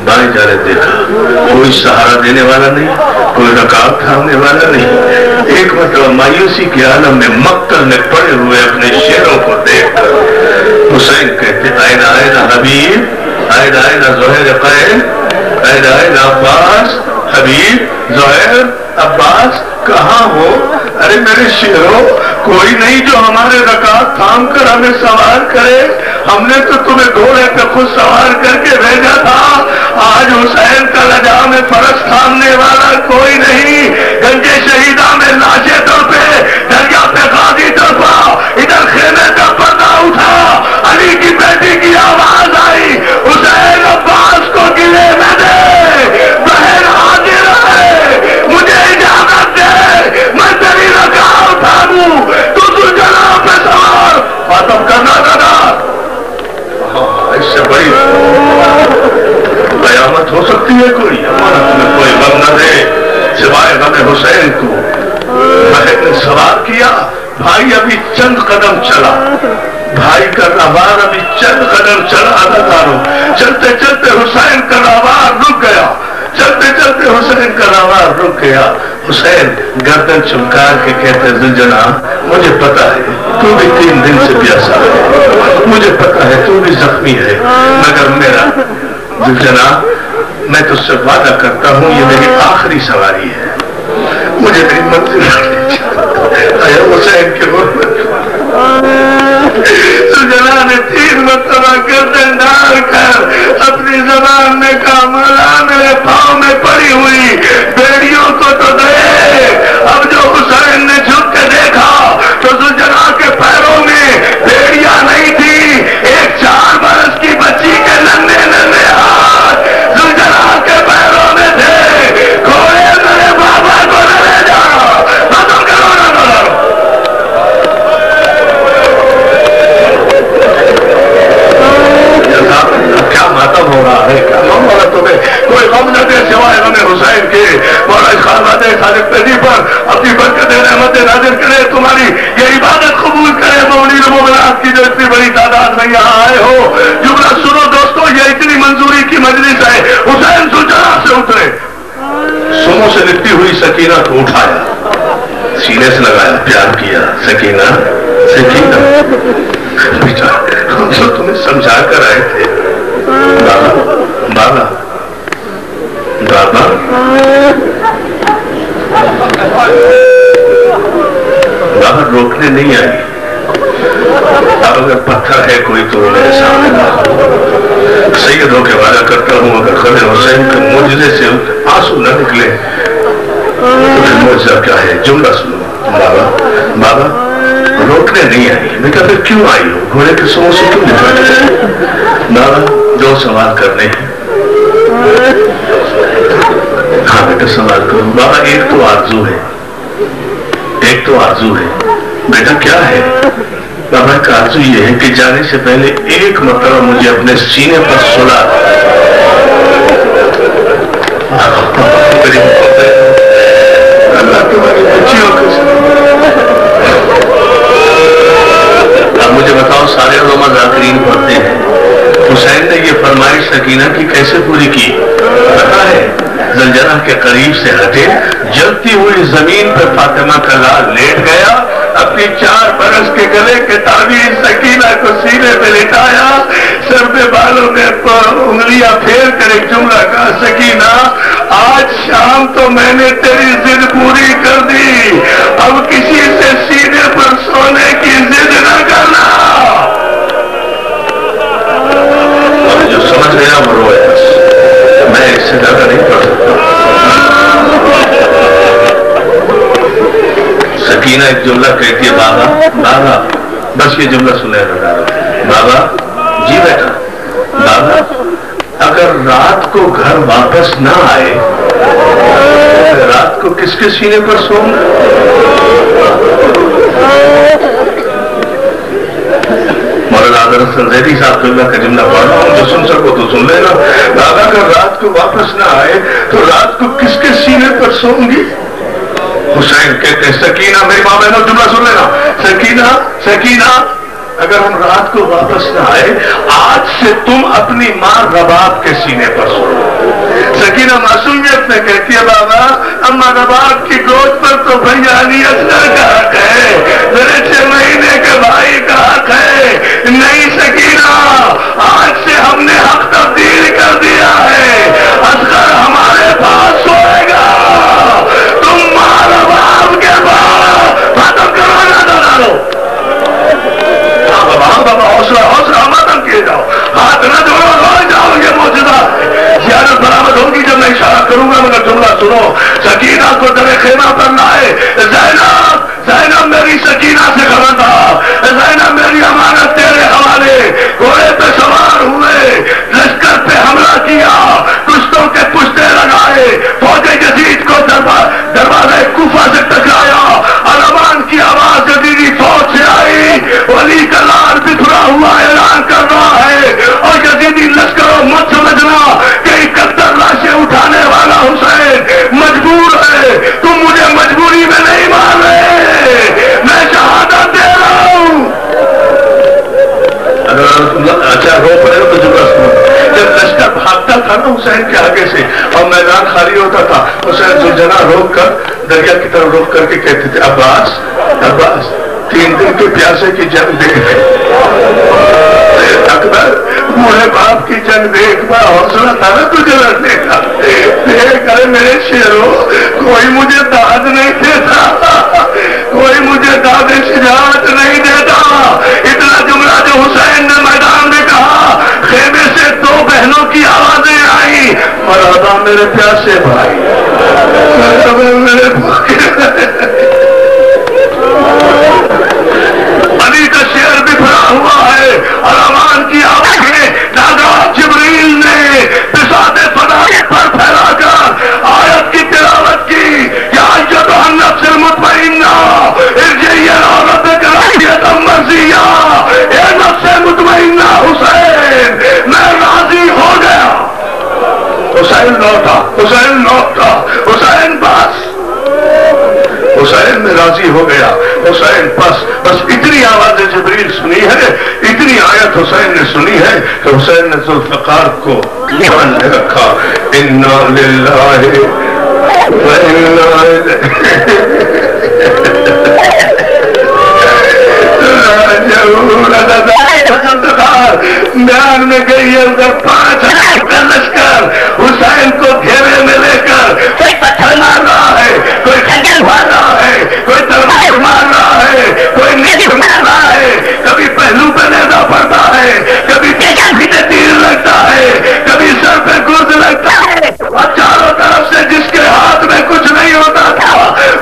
बाएं जानिब देखा, कोई सहारा देने वाला नहीं, कोई रकाब थामने वाला नहीं। एक मतलब मायूसी के आलम में मक्तल में पड़े हुए अपने शेरों को देखकर हुसैन कहते आयना आयना हबीब, आयना आयना ज़ुहैर क़ैन, आयना आयना अब्बास, हबीब ज़ुहैर अब्बास कहाँ हो? अरे मेरे शेरों, कोई नहीं जो हमारे रकाब थाम कर हमें सवार करे। हमने तो तुम्हें घोड़े पे खुद सवार करके भेजा था। आज हुसैन का लजा में फरस थामने वाला कोई नहीं। गंजे शहीदा में लाशें तड़पे, दरिया पे गाजी तड़पा, इधर खेमे का पर्दा उठा, अली की बेटी की आवाज आई, हुसैन अब्बास को गिले में दे, बहन हाजिर है, मुझे इजाजत दे, मैं तेरी रकाब थामूं, तू दुलझना पे सवार। खत्म करना दादा, इससे बड़ी कयामत हो सकती है कोई? हमारा तुम्हें कोई गम न दे सिवाय गम हुसैन को। बहन ने सवार किया, भाई अभी चंद कदम चला, भाई का रवार अभी चंद कदम चला, अदाकारों चलते चलते हुसैन का रवार रुक गया, चलते चलते हुसैन का रवार रुक गया। हुसैन गर्दन चुमकार के कहते जुलझना, मुझे पता है तू भी 3 दिन से प्यासा है, मुझे पता है तू भी जख्मी है, मगर मेरा जुलझना मैं तुझसे वादा करता हूँ ये मेरी आखिरी सवारी है, मुझे मेरी मंजिल हुसैन के जुलझना ने 3 मरतबा गर्दन डाल कर अपनी जबान में कहा, मौला मेरे पाँव में पड़ी हुई बेड़ियों को तो दे। अब जो हुसैन ने झुक के देखा तो जुलझना के पैरों में बेड़ियां नहीं थी, एक 4 बरस की बच्ची के नन्हे नन्हे हाथ जुलझना के पैरों में थे। घोड़े मेरे बाबा को न ले जाओ, खत्म करो ना करो। क्या मातम हो रहा है, क्या गम हो रहा तुम्हें? कोई गम न दे सिवाय हमें हुसैन के। मौला खालिद खालिद पेदी पर अपनी बरकत रहमत नाज़िल करे, तुम्हारी ये इबादत कबूल करे। मौलीद मुबारक की जो इतनी बड़ी तादाद में यहाँ आए हो, जुमला सुनो दोस्तों, ये इतनी मंजूरी की मजलिस है। हुसैन जुलझना से उतरे, सुमो से लिपटी हुई सकीना को उठाया, सीने से लगाया, प्यार किया। सकीना सकीना बेटा, हम तो तुम्हें समझा कर आए थे। बाबा बाबा बाहर रोकने नहीं आई। अब अगर पत्थर है कोई तो मेरे सामने लाओ। सैयद होके वादा करता हूँ अगर खड़े हुसैन के मुझे से आंसू न निकले तो फिर मुझे क्या है? जुमला सुनो। बाबा बाबा रोकने नहीं आई। बेटा फिर क्यों आई हो? घोड़े के सों से क्यों निकले? बाबा 2 सवाल करने हैं। हाँ बेटा सवाल करो। बाबा एक तो आरज़ू है, एक तो आरज़ू है। बेटा क्या है? बाबा का आरज़ू ये है कि जाने से पहले एक मरतबा मुझे अपने सीने पर सुला। अल्लाह तुम्हारी बच्चियों को। अब मुझे बताओ, सारे उलमा ज़ाकिरीन पढ़ते हैं, हुसैन ने ये फरमाइश सकीना की कैसे पूरी की? पता है, जुलझना के करीब से हटे, जलती हुई जमीन पर फातिमा का लाल लेट गया, अपनी 4 बरस के गले के ताबीर सकीना को सीने पे लिटाया, सर पे बालों में उंगलियां फेर कर एक जुमला कहा, सकीना आज शाम तो मैंने तेरी जिद पूरी कर दी, अब किसी से सीने पर सोने की जिद न करना। जो समझ गया वो रोए, मैं इससे ज्यादा नहीं कर सकता। सकीना एक जुमला कहती है, बाबा बाबा बस ये जुमला सुने बाबा। जी बेटा। बाबा अगर रात को घर वापस ना आए तो रात को किसके सीने पर सोऊंगा? मौलाना दरअसल जैदी साहब का जुमला पढ़ रहा हूँ, जो सुन सको तो सुन लेना। बाबा अगर रात को वापस ना आए तो रात को किसके सीने पर सोऊंगी? हुसैन कहते हैं, सकीना मेरी माँ बहनों जुमला सुन लेना, सकीना सकीना अगर हम रात को वापस न आए, आज से तुम अपनी माँ रबाब के सीने पर सो। सकीना मासूमियत में कहती है, बाबा अम्मा रबाब की गोद पर तो भैया अली असगर का हक है, मेरे 6 महीने के भाई का हक है। नहीं सकीना, आज से हमने हक तब्दील कर दिया है, असगर हमारे पास सोएगा, तुम माँ रबाब के पास खत्म करो ना डालो। बाबा हौसला हौसला मातम किए जाओ, हाथ न जोड़ो, रो जाओ, ये मौजूदा जियारत बरामद होगी जब मैं इशारा करूंगा। मगर जुमला सुनो, सकीना को दरे खेमा पर लाए। ज़ैनब, ज़ैनब मेरी सकीना से खबरदार, ज़ैनब मेरी अमानत तेरे हवाले। घोड़े पे सवार हुए, लश्कर पे हमला किया, कुश्तों के पुश्ते लगाए, फौजे यजीद को दरवाजे कुफा से टकराया। अलमान की आवाज यजीदी फौज से आई, वली का लाल बिखरा हुआ ऐलान कर रहा है, और यजीदी लश्करों मत समझना कि इकहत्तर लाशें उठाने वाला हुसैन मजबूर है। तुम मुझे मजबूरी में नहीं मार रहे, मैं शहादत दे रहा हूं। अगर अच्छा रो पड़े तो जुमला सुनो। जब लश्कर भागता था ना हुसैन के आगे से और मैदान खाली होता था, हुसैन सुलझना रोक कर दरिया की तरफ रोक करके कहते थे, अब्बास अब्बास 3 दिन के प्यासे की जंग देख, अकबर बूढ़े बाप की जंग देख, बड़ा हौसला था ना तुझे लड़ने का। देख, अरे मेरे शेरों, कोई मुझे दाद नहीं देता, कोई मुझे दादे शिजात नहीं देता। इतना जुमला जो हुसैन ने मैदान में कहा, खेमे से 2 बहनों की आवाजें आई, मरादा मेरे प्यासे भाई, मेरे अली का शेर बिखरा हुआ है। अलमान की आवाज़ें दादा जिब्रील ने बिसाते फदा पर फैलाकर आयत की तिलावत की, या अय्युहन नफ्सुल मुतमइन्ना इरजिई इला रब्बिका राज़ियतन मर्ज़िय्या। ए नफ्स मुतमइन्ना हुसैन, मैं राजी हो गया। हुसैन लौटा, हुसैन लौटा, हुसैन बस, हुसैन में राजी हो गया, हुसैन बस इतनी आवाज जिब्रील सुनी है, इतनी आयत हुसैन ने सुनी है कि हुसैन ने जुल्फ़िकार को मान में रखा। इन्ना लिल्लाहि व इन्ना इलैहि बयान में गई है, उधर 5000 का लश्कर हुसैन को घेरे में लेकर कोई पत्थर मार रहा है, कोई खंजर मार रहा है, कोई तलवार मार रहा है, कोई नेज़ा मार रहा है, कभी पहलू पे नेज़ा पड़ता है, कभी पीछे तीर लगता है, कभी सर पे गुर्द लगता है, और चारों तरफ से जिसके हाथ में कुछ नहीं होता था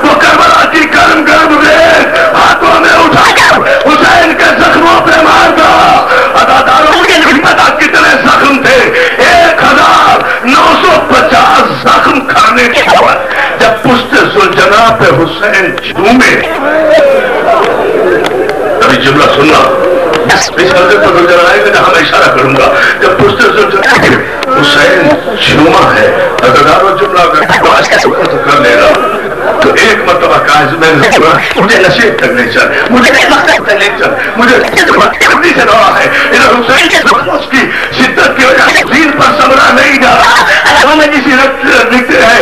वो करबला की गर्म गर्म रेत हाथों में उठाकर हुसैन के जख्मों पे मारता। अदादारों को नहीं पता कितने जख्म थे, 1950 जख्म खाने के बाद जब पुश्त सुलझना पे हुसैन झूमे। अभी जुमला सुनना, इस हल्के पर गुजर आएगा जहां मैं इशारा करूंगा। जब पुश्त सुलझना पे हुसैन झूमा है, अदादारों जुमला कर लेगा तो एक मरतबा मुझे नसीब तक नहीं चल, मुझे मकसद तक नहीं चल, मुझे जल्दी से रहा है। इधर हुसैन के दुश्मनों की शिद्दत की वजह से दीन पर समरा नहीं जा रहा। हमें जिस दिखते हैं